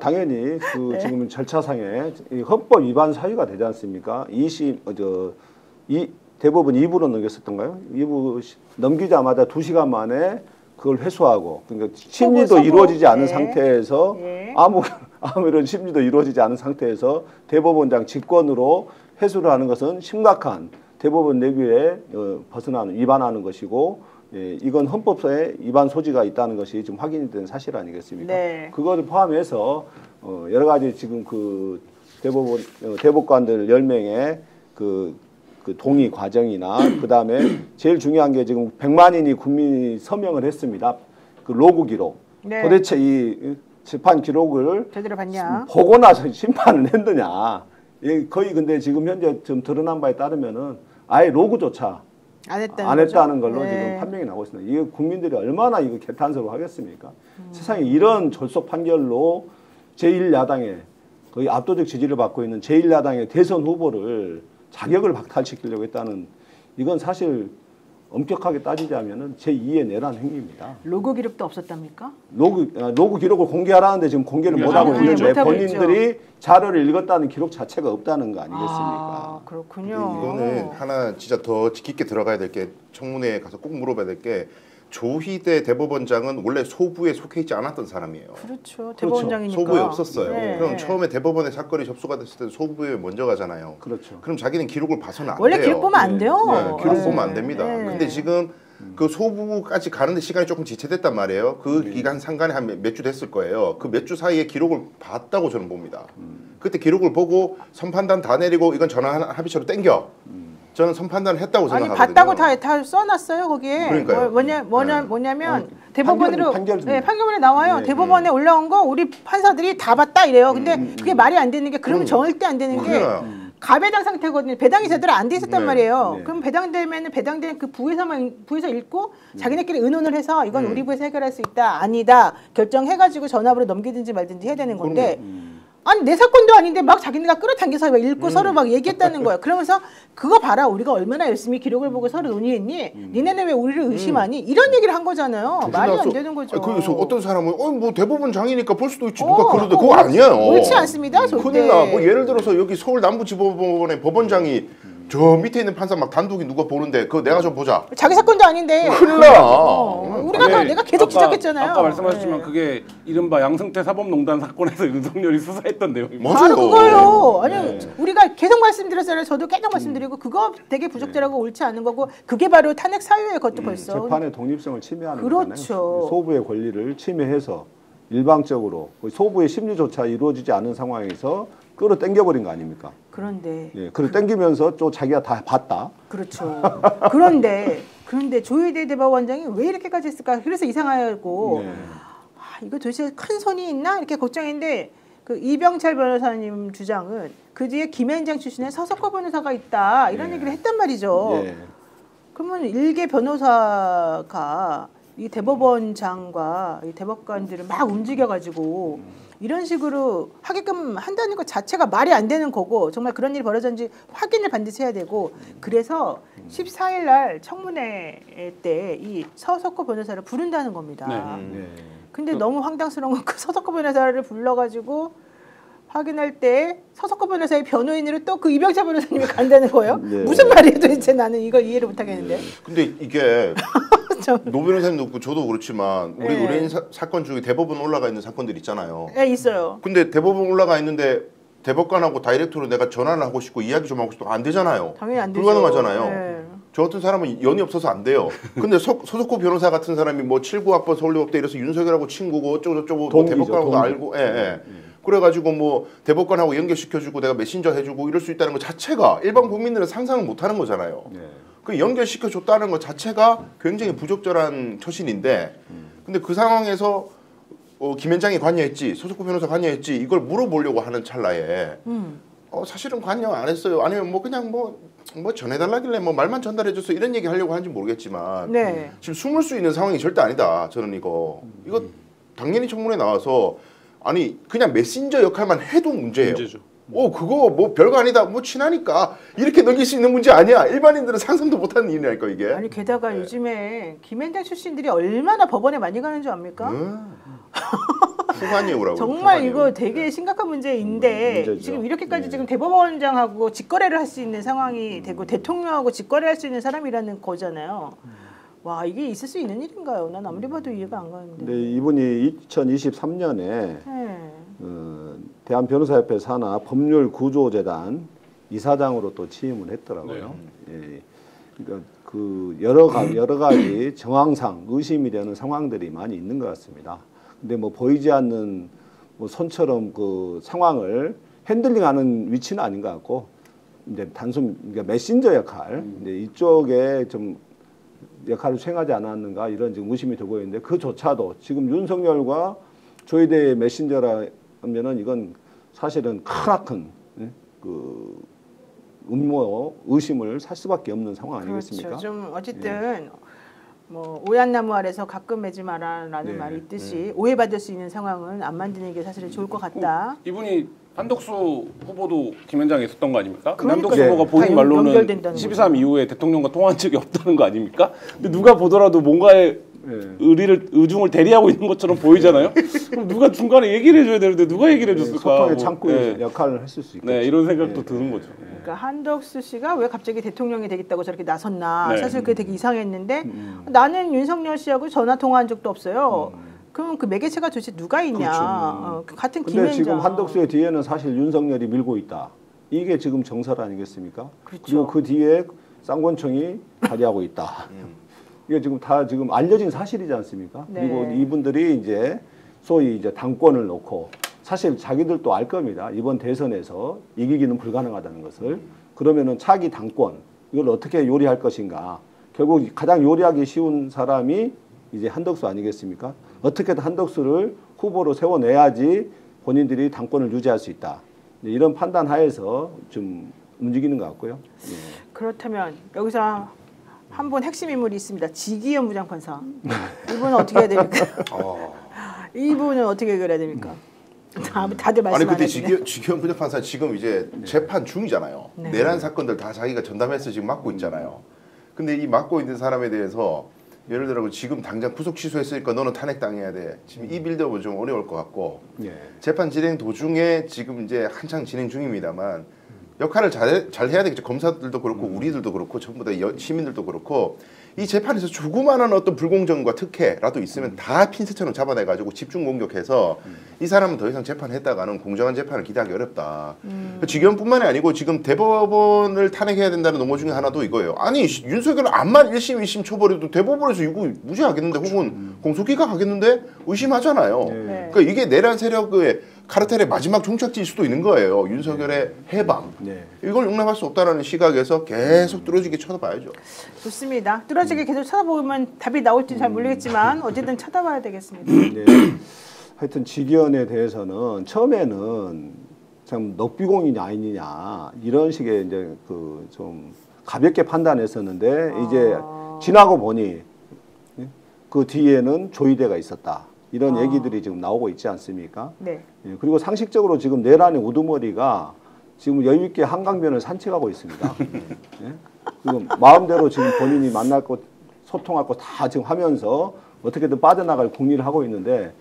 [SPEAKER 4] 당연히
[SPEAKER 1] 네.
[SPEAKER 4] 지금 절차상에 이 헌법 위반 사유가 되지 않습니까? 대법원 2부로 넘겼었던가요? 2부 넘기자마자 2시간 만에 그걸 회수하고, 그러니까 심리도 이루어지지 않은 상태에서 아무런 심리도 이루어지지 않은 상태에서 대법원장 직권으로 회수를 하는 것은 심각한 대법원 내규에 벗어나는 위반하는 것이고, 이건 헌법사에 위반 소지가 있다는 것이 지금 확인이 된 사실 아니겠습니까?
[SPEAKER 1] 네.
[SPEAKER 4] 그것을 포함해서 여러 가지 지금 대법관들 10명의 그 동의 과정이나 그다음에 제일 중요한 게 지금 100만인이 국민이 서명을 했습니다. 그 로그 기록.
[SPEAKER 1] 네.
[SPEAKER 4] 도대체 이 재판 기록을
[SPEAKER 1] 제대로 봤냐?
[SPEAKER 4] 보고 나서 심판을 했느냐. 거의 근데 지금 현재 좀 드러난 바에 따르면은 아예 로그조차
[SPEAKER 1] 안
[SPEAKER 4] 했다는 걸로
[SPEAKER 1] 네.
[SPEAKER 4] 지금 판명이 나오고 있습니다. 이게 국민들이 얼마나 이거 개탄스러워하겠습니까? 세상에 이런 졸속 판결로 제1야당의 거의 압도적 지지를 받고 있는 제1야당의 대선 후보를 자격을 박탈시키려고 했다는, 이건 사실 엄격하게 따지자면은 제2의 내란 행위입니다.
[SPEAKER 1] 로그 기록도 없었답니까?
[SPEAKER 4] 로그 기록을 공개하라는데 지금 공개를 못하고 있는데 본인들이 자료를 읽었다는 기록 자체가 없다는 거 아니겠습니까?
[SPEAKER 1] 그렇군요.
[SPEAKER 2] 이거는 하나 진짜 더 깊게 들어가야 될 게, 청문회에 가서 꼭 물어봐야 될 게, 조희대 대법원장은 원래 소부에 속해 있지 않았던 사람이에요.
[SPEAKER 1] 그렇죠. 대법원장이니까.
[SPEAKER 2] 소부에 없었어요.
[SPEAKER 1] 네.
[SPEAKER 2] 그럼 처음에 대법원에 사건이 접수가 됐을 때 소부에 먼저 가잖아요.
[SPEAKER 4] 그렇죠.
[SPEAKER 2] 그럼 자기는 기록을 봐서는 안
[SPEAKER 1] 원래
[SPEAKER 2] 돼요.
[SPEAKER 1] 기록 보면 안 돼요.
[SPEAKER 2] 네, 기록 보면 안 됩니다.
[SPEAKER 1] 네.
[SPEAKER 2] 근데 지금 그 소부까지 가는데 시간이 조금 지체됐단 말이에요. 그 기간 상간에 한 몇 주 됐을 거예요. 그 몇 주 사이에 기록을 봤다고 저는 봅니다. 그때 기록을 보고 선판단 다 내리고 이건 전화 합의체로 땡겨. 저는 선판단을 했다고 생각하거든요.
[SPEAKER 1] 봤다고 다 써놨어요 거기에.
[SPEAKER 2] 그러니까요.
[SPEAKER 1] 뭐냐면 대법원으로
[SPEAKER 4] 판결문에
[SPEAKER 1] 나와요.
[SPEAKER 4] 네,
[SPEAKER 1] 대법원에 올라온 거 우리 판사들이 다 봤다 이래요. 근데 그게 말이 안 되는 게, 그러면 절대 안 되는 게 가배당 상태거든요. 배당이 제대로 안 돼 있었단
[SPEAKER 2] 네.
[SPEAKER 1] 말이에요.
[SPEAKER 4] 네.
[SPEAKER 1] 그럼 배당되면 배당된 그 부에서 읽고 자기네끼리 의논을 해서 이건 우리 부에서 해결할 수 있다, 아니다 결정해가지고 전압으로 넘기든지 말든지 해야 되는 건데. 아니 내 사건도 아닌데 막 자기네가 끌어당겨서 막 읽고 서로 막 얘기했다는 거예요. 그러면서 그거 봐라, 우리가 얼마나 열심히 기록을 보고 서로 논의했니? 니네는 왜 우리를 의심하니? 이런 얘기를 한 거잖아요. 말이 안 되는 거죠.
[SPEAKER 2] 그래서 어떤 사람은 뭐 대법원장이니까 볼 수도 있지 누가 그러는데 그거 아니에요.
[SPEAKER 1] 옳지 않습니다. 절대.
[SPEAKER 2] 큰일 나. 뭐 예를 들어서 여기 서울 남부지법원의 법원장이 저 밑에 있는 판사 막 단독이 누가 보는데 그거 내가 좀 보자.
[SPEAKER 1] 자기 사건도 아닌데.
[SPEAKER 2] 큰일 나.
[SPEAKER 1] 우리가 내가 계속 지적했잖아요.
[SPEAKER 3] 아까 말씀하셨지만
[SPEAKER 1] 네.
[SPEAKER 3] 그게 이른바 양승태 사법농단 사건에서 윤석열이 수사했던 내용입니다.
[SPEAKER 2] 맞아요.
[SPEAKER 1] 그거요. 아니 우리가 계속 말씀드렸잖아요. 저도 계속 말씀드리고 그거 되게 부적절하고 옳지 않은 거고, 그게 바로 탄핵 사유예요. 그것도 벌써.
[SPEAKER 4] 재판의 독립성을 침해하는
[SPEAKER 1] 그렇죠.
[SPEAKER 4] 거잖아요. 소부의 권리를 침해해서 일방적으로 소부의 심리조차 이루어지지 않은 상황에서 끌어당겨버린 거 아닙니까?
[SPEAKER 1] 그런데
[SPEAKER 4] 그걸 당기면서 또 자기가 다 봤다.
[SPEAKER 1] 그렇죠. 그런데 조희대 대법원장이 왜 이렇게까지 했을까? 그래서 이상하고 이거 도대체 큰 손이 있나 이렇게 걱정했는데, 그 이병철 변호사님 주장은 그 뒤에 김앤장 출신의 서석호 변호사가 있다 이런 얘기를 했단 말이죠. 그러면 일개 변호사가 이 대법원장과 이 대법관들을 막 움직여가지고 이런 식으로 하게끔 한다는 것 자체가 말이 안 되는 거고, 정말 그런 일이 벌어졌는지 확인을 반드시 해야 되고, 그래서 14일 날 청문회 때 이 서석호 변호사를 부른다는 겁니다. 근데 너무 황당스러운 건 그 서석호 변호사를 불러가지고 확인할 때 서석호 변호사의 변호인으로 또 그 이병철 변호사님이 간다는 거예요? 무슨 말이에요 도대체? 나는 이걸 이해를 못하겠는데.
[SPEAKER 2] 근데 이게 노 변호사님도 그렇고 저도 그렇지만 우리 의뢰인 사건 중에 대법원 올라가 있는 사건들 있잖아요.
[SPEAKER 1] 네, 있어요.
[SPEAKER 2] 근데 대법원 올라가 있는데 대법관하고 다이렉트로 내가 전화를 하고 싶고 이야기 좀 하고 싶고 안 되잖아요.
[SPEAKER 1] 당연히 안 되죠.
[SPEAKER 2] 불가능하잖아요.
[SPEAKER 1] 네.
[SPEAKER 2] 저 같은 사람은 연이 없어서 안 돼요. 근데 서석호 변호사 같은 사람이 뭐 79학번 서울대법대 이래서 윤석열하고 친구고 어쩌고 저쩌고 뭐 대법관하고도 알고, 그래가지고 뭐 대법관하고 연결시켜주고 내가 메신저 해주고 이럴 수 있다는 것 자체가 일반 국민들은 상상을 못하는 거잖아요.
[SPEAKER 4] 네.
[SPEAKER 2] 그 연결시켜줬다는 것 자체가 굉장히 부적절한 처신인데 근데 그 상황에서 김현장이 관여했지 소속구 변호사 관여했지 이걸 물어보려고 하는 찰나에 사실은 관여 안 했어요. 아니면 뭐 그냥 뭐 전해달라길래 뭐 말만 전달해줬어 이런 얘기 하려고 하는지 모르겠지만
[SPEAKER 1] 네.
[SPEAKER 2] 지금 숨을 수 있는 상황이 절대 아니다. 저는 이거 당연히 청문회 나와서 아니 그냥 메신저 역할만 해도 문제예요.
[SPEAKER 3] 문제죠.
[SPEAKER 2] 그거 뭐 별거 아니다. 뭐 친하니까 이렇게 넘길 수 있는 문제 아니야. 일반인들은 상상도 못하는 일이랄까 이게.
[SPEAKER 1] 아니 게다가
[SPEAKER 2] 네.
[SPEAKER 1] 요즘에 김현장 출신들이 얼마나 법원에 많이 가는 줄 압니까?
[SPEAKER 2] 후관이오라고.
[SPEAKER 1] 정말 이거 되게 심각한 문제인데
[SPEAKER 4] 문제죠.
[SPEAKER 1] 지금 이렇게까지
[SPEAKER 4] 네.
[SPEAKER 1] 지금 대법원장하고 직거래를 할 수 있는 상황이 되고 대통령하고 직거래를 할 수 있는 사람이라는 거잖아요. 와 이게 있을 수 있는 일인가요? 난 아무리 봐도 이해가 안 가는데.
[SPEAKER 4] 근데 이분이 2023년에
[SPEAKER 1] 네.
[SPEAKER 4] 대한변호사협회 산하 법률구조재단 이사장으로 또 취임을 했더라고요. 예. 그러니까 그 여러 가지 정황상 의심이 되는 상황들이 많이 있는 것 같습니다. 근데 뭐 보이지 않는 뭐 손처럼 그 상황을 핸들링하는 위치는 아닌 것 같고 이제 단순 그러니까 메신저 역할 이제 이쪽에 좀 역할을 수행하지 않았는가 이런 지금 의심이 들고 있는데 그조차도 지금 윤석열과 조희대 메신저라면은 이건 사실은 크나큰 그 음모 의심을 살 수밖에 없는 상황 아니겠습니까?
[SPEAKER 1] 그렇죠. 좀 어쨌든 뭐 오얏 나무 아래서 가끔 매지 마라라는 말이 있듯이 오해받을 수 있는 상황은 안 만드는 게 사실은 좋을 것 같다.
[SPEAKER 3] 이분이 한덕수 후보도 김현장에 있었던 거 아닙니까?
[SPEAKER 1] 그러니까요.
[SPEAKER 3] 한덕수 후보가 본인
[SPEAKER 1] 다
[SPEAKER 3] 말로는
[SPEAKER 1] 연결된다는
[SPEAKER 3] 12.3 이후에 대통령과 통화한 적이 없다는 거 아닙니까? 근데 누가 보더라도 뭔가의 의중을 대리하고 있는 것처럼 보이잖아요. 그럼 누가 중간에 얘기를 해줘야 되는데 누가 얘기를 해줬을까?
[SPEAKER 4] 소통의 창구의 역할을 했을 수 있겠죠.
[SPEAKER 3] 네, 이런 생각도 드는 거죠.
[SPEAKER 1] 그러니까 한덕수 씨가 왜 갑자기 대통령이 되겠다고 저렇게 나섰나
[SPEAKER 3] 네.
[SPEAKER 1] 사실 그게 되게 이상했는데 나는 윤석열 씨하고 전화 통화한 적도 없어요. 그럼 그 매개체가 도대체 누가 있냐?
[SPEAKER 4] 그렇죠.
[SPEAKER 1] 같은
[SPEAKER 4] 근데
[SPEAKER 1] 김현장.
[SPEAKER 4] 지금 한덕수의 뒤에는 사실 윤석열이 밀고 있다. 이게 지금 정설 아니겠습니까?
[SPEAKER 1] 그렇죠.
[SPEAKER 4] 그리고 그 뒤에 쌍권총이 자리하고 있다. 이게 지금 다 지금 알려진 사실이지 않습니까?
[SPEAKER 1] 네.
[SPEAKER 4] 그리고 이분들이 이제 소위 이제 당권을 놓고 사실 자기들도 알 겁니다. 이번 대선에서 이기기는 불가능하다는 것을. 그러면은 차기 당권 이걸 어떻게 요리할 것인가? 결국 가장 요리하기 쉬운 사람이 이제 한덕수 아니겠습니까? 어떻게든 한덕수를 후보로 세워내야지 본인들이 당권을 유지할 수 있다. 이런 판단 하에서 좀 움직이는 것 같고요. 예.
[SPEAKER 1] 그렇다면 여기서 한 분 핵심 인물이 있습니다. 지기현 부장판사. 이분은 어떻게 해야 됩니까? 이분은 어떻게 해결해야 됩니까? 다들 말씀
[SPEAKER 2] 아니
[SPEAKER 1] 안
[SPEAKER 2] 그때
[SPEAKER 1] 하시네.
[SPEAKER 2] 지기현 부장판사 지금 이제 재판 중이잖아요.
[SPEAKER 1] 네.
[SPEAKER 2] 내란 사건들 다 자기가 전담해서 지금 맡고 있잖아요. 근데 이 맡고 있는 사람에 대해서 예를 들어 지금 당장 구속 취소했으니까 너는 탄핵당해야 돼. 지금 이 빌드업은 좀 어려울 것 같고
[SPEAKER 4] 예.
[SPEAKER 2] 재판 진행 도중에 지금 이제 한창 진행 중입니다만 역할을 잘 해야 되겠죠. 검사들도 그렇고 우리들도 그렇고 전부 다 시민들도 그렇고 이 재판에서 조그마한 어떤 불공정과 특혜라도 있으면 다 핀셋처럼 잡아내가지고 집중 공격해서 이 사람은 더 이상 재판했다가는 공정한 재판을 기대하기 어렵다. 지기현뿐만이 아니고 지금 대법원을 탄핵해야 된다는 논거 중에 하나도 이거예요. 아니 윤석열은 암만 1심 2심 처벌해도 대법원에서 이거 무죄하겠는데 혹은 공소기각 하겠는데 의심하잖아요.
[SPEAKER 1] 네.
[SPEAKER 2] 그러니까 이게 내란 세력의 카르텔의 마지막 종착지일 수도 있는 거예요. 윤석열의 해방.
[SPEAKER 4] 네.
[SPEAKER 2] 이걸 용납할 수 없다는 시각에서 계속 뚫어지게 쳐다봐야죠.
[SPEAKER 1] 좋습니다. 뚫어지게 계속 쳐다보면 답이 나올지 잘 모르겠지만 어쨌든 쳐다봐야 되겠습니다.
[SPEAKER 4] 네. 하여튼 지기현에 대해서는 처음에는 참 넉비공이냐 아니냐 이런 식의 이제 그 좀 가볍게 판단했었는데 이제 지나고 보니 그 뒤에는 조이대가 있었다. 이런 얘기들이 지금 나오고 있지 않습니까?
[SPEAKER 1] 네.
[SPEAKER 4] 예, 그리고 상식적으로 지금 내란의 우두머리가 지금 여유 있게 한강변을 산책하고 있습니다. 예? 지금 마음대로 지금 본인이 만날 것, 소통할 거 다 지금 하면서 어떻게든 빠져나갈 궁리를 하고 있는데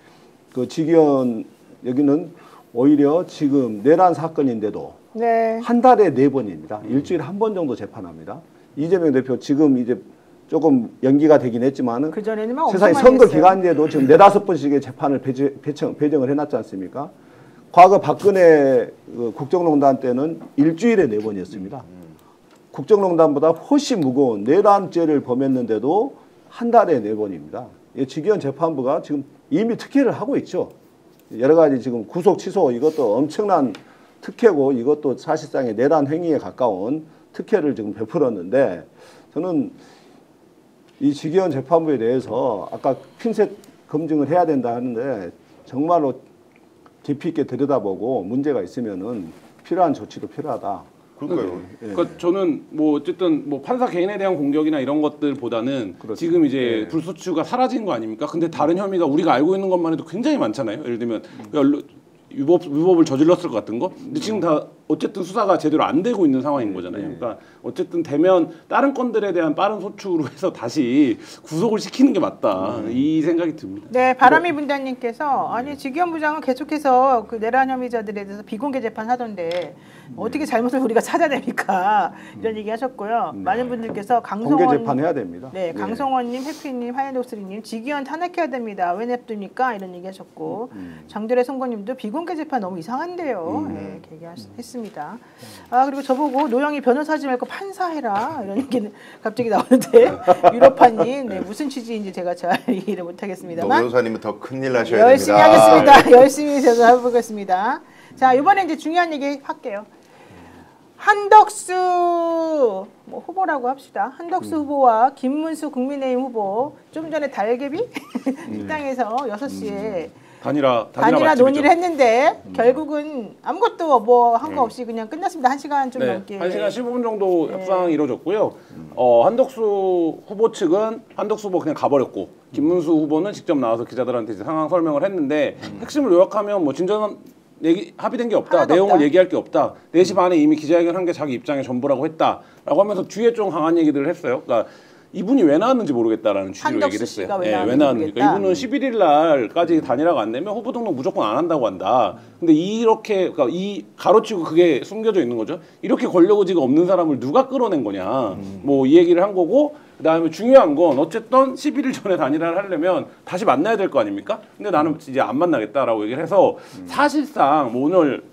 [SPEAKER 4] 그 지기현 여기는 오히려 지금 내란 사건인데도
[SPEAKER 1] 네.
[SPEAKER 4] 한 달에 4번입니다. 일주일에 한 번 정도 재판합니다. 이재명 대표 지금 이제 조금 연기가 되긴 했지만은
[SPEAKER 1] 그전에는 막
[SPEAKER 4] 세상에
[SPEAKER 1] 엄청 많이
[SPEAKER 4] 선거
[SPEAKER 1] 했어요.
[SPEAKER 4] 기간인데도 지금 4-5번씩의 재판을 배정을 해놨지 않습니까? 과거 박근혜 그 국정농단 때는 일주일에 4번이었습니다. 국정농단보다 훨씬 무거운 내란죄를 범했는데도 한 달에 4번입니다. 지기현 재판부가 지금 이미 특혜를 하고 있죠. 여러 가지 지금 구속 취소 이것도 엄청난 특혜고 이것도 사실상의 내란 행위에 가까운 특혜를 지금 베풀었는데 저는 이 지기현 재판부에 대해서 아까 핀셋 검증을 해야 된다 하는데 정말로 깊이 있게 들여다보고 문제가 있으면은 필요한 조치도 필요하다.
[SPEAKER 2] 그러니까요.
[SPEAKER 3] 그러니까 저는 뭐 어쨌든 뭐 판사 개인에 대한 공격이나 이런 것들보다는
[SPEAKER 4] 그렇죠.
[SPEAKER 3] 지금 이제
[SPEAKER 4] 네.
[SPEAKER 3] 불소추가 사라진 거 아닙니까? 근데 다른 혐의가 우리가 알고 있는 것만 해도 굉장히 많잖아요. 예를 들면 위법을 저질렀을 것 같은 거. 근데 지금 다 어쨌든 수사가 제대로 안 되고 있는 상황인 거잖아요. 그러니까 어쨌든 되면 다른 건들에 대한 빠른 소추로 해서 다시 구속을 시키는 게 맞다. 이 생각이 듭니다.
[SPEAKER 1] 네, 바람이 분단님께서 아니 지기현 부장은 계속해서 그 내란 혐의자들에 대해서 비공개 재판 하던데 어떻게 잘못을 우리가 찾아냅니까? 이런 얘기하셨고요. 많은 분들께서
[SPEAKER 4] 공개
[SPEAKER 1] 강성원
[SPEAKER 4] 재판해야 됩니다.
[SPEAKER 1] 네, 강성원님, 해피님, 하얀독수리님 지기현 탄핵해야 됩니다. 왜 냅둡니까? 이런 얘기하셨고 장도래 선고님도 비공개 재판 너무 이상한데요. 네, 이렇게 얘기했습니다. 아 그리고 저보고 노영이 변호사지 말고 판사해라 이런 얘기는 갑자기 나오는데 유로파님 네, 무슨 취지인지 제가 잘 이해를 못하겠습니다만
[SPEAKER 2] 노 변호사님은 더 큰일 나셔야
[SPEAKER 1] 열심히
[SPEAKER 2] 됩니다.
[SPEAKER 1] 하겠습니다. 열심히 제가 해보겠습니다. 자 이번에 이제 중요한 얘기 할게요. 한덕수 뭐 후보라고 합시다. 한덕수 후보와 김문수 국민의힘 후보 좀 전에 달개비 식당에서 6시에 단일화 논의를 했는데 결국은 아무것도 뭐 한 거 없이 그냥 끝났습니다. 1시간 좀
[SPEAKER 3] 네,
[SPEAKER 1] 넘게.
[SPEAKER 3] 1시간 15분 정도 협상이 이루어졌고요. 한덕수 후보 측은 한덕수 후보 그냥 가버렸고 김문수 후보는 직접 나와서 기자들한테 이제 상황 설명을 했는데 핵심을 요약하면 뭐 진전한 합의된 게 없다. 내용을
[SPEAKER 1] 없다.
[SPEAKER 3] 얘기할 게 없다. 4시 반에 이미 기자회견 한 게 자기 입장의 전부라고 했다라고 하면서 뒤에 좀 강한 얘기들을 했어요. 그러니까 이분이 왜 나왔는지 모르겠다라는 취지로 얘기를 했어요.
[SPEAKER 1] 왜
[SPEAKER 3] 나왔는지. 이분은 11일 날까지 단일화가 안 되면 후보 등록 무조건 안 한다고 한다. 근데 이렇게 그러니까 이 가로치고 그게 숨겨져 있는 거죠. 이렇게 권력 의지가 없는 사람을 누가 끌어낸 거냐. 뭐 이 얘기를 한 거고 그다음에 중요한 건 어쨌든 11일 전에 단일화를 하려면 다시 만나야 될 거 아닙니까? 근데 나는 이제 안 만나겠다라고 얘기를 해서 사실상 뭐 오늘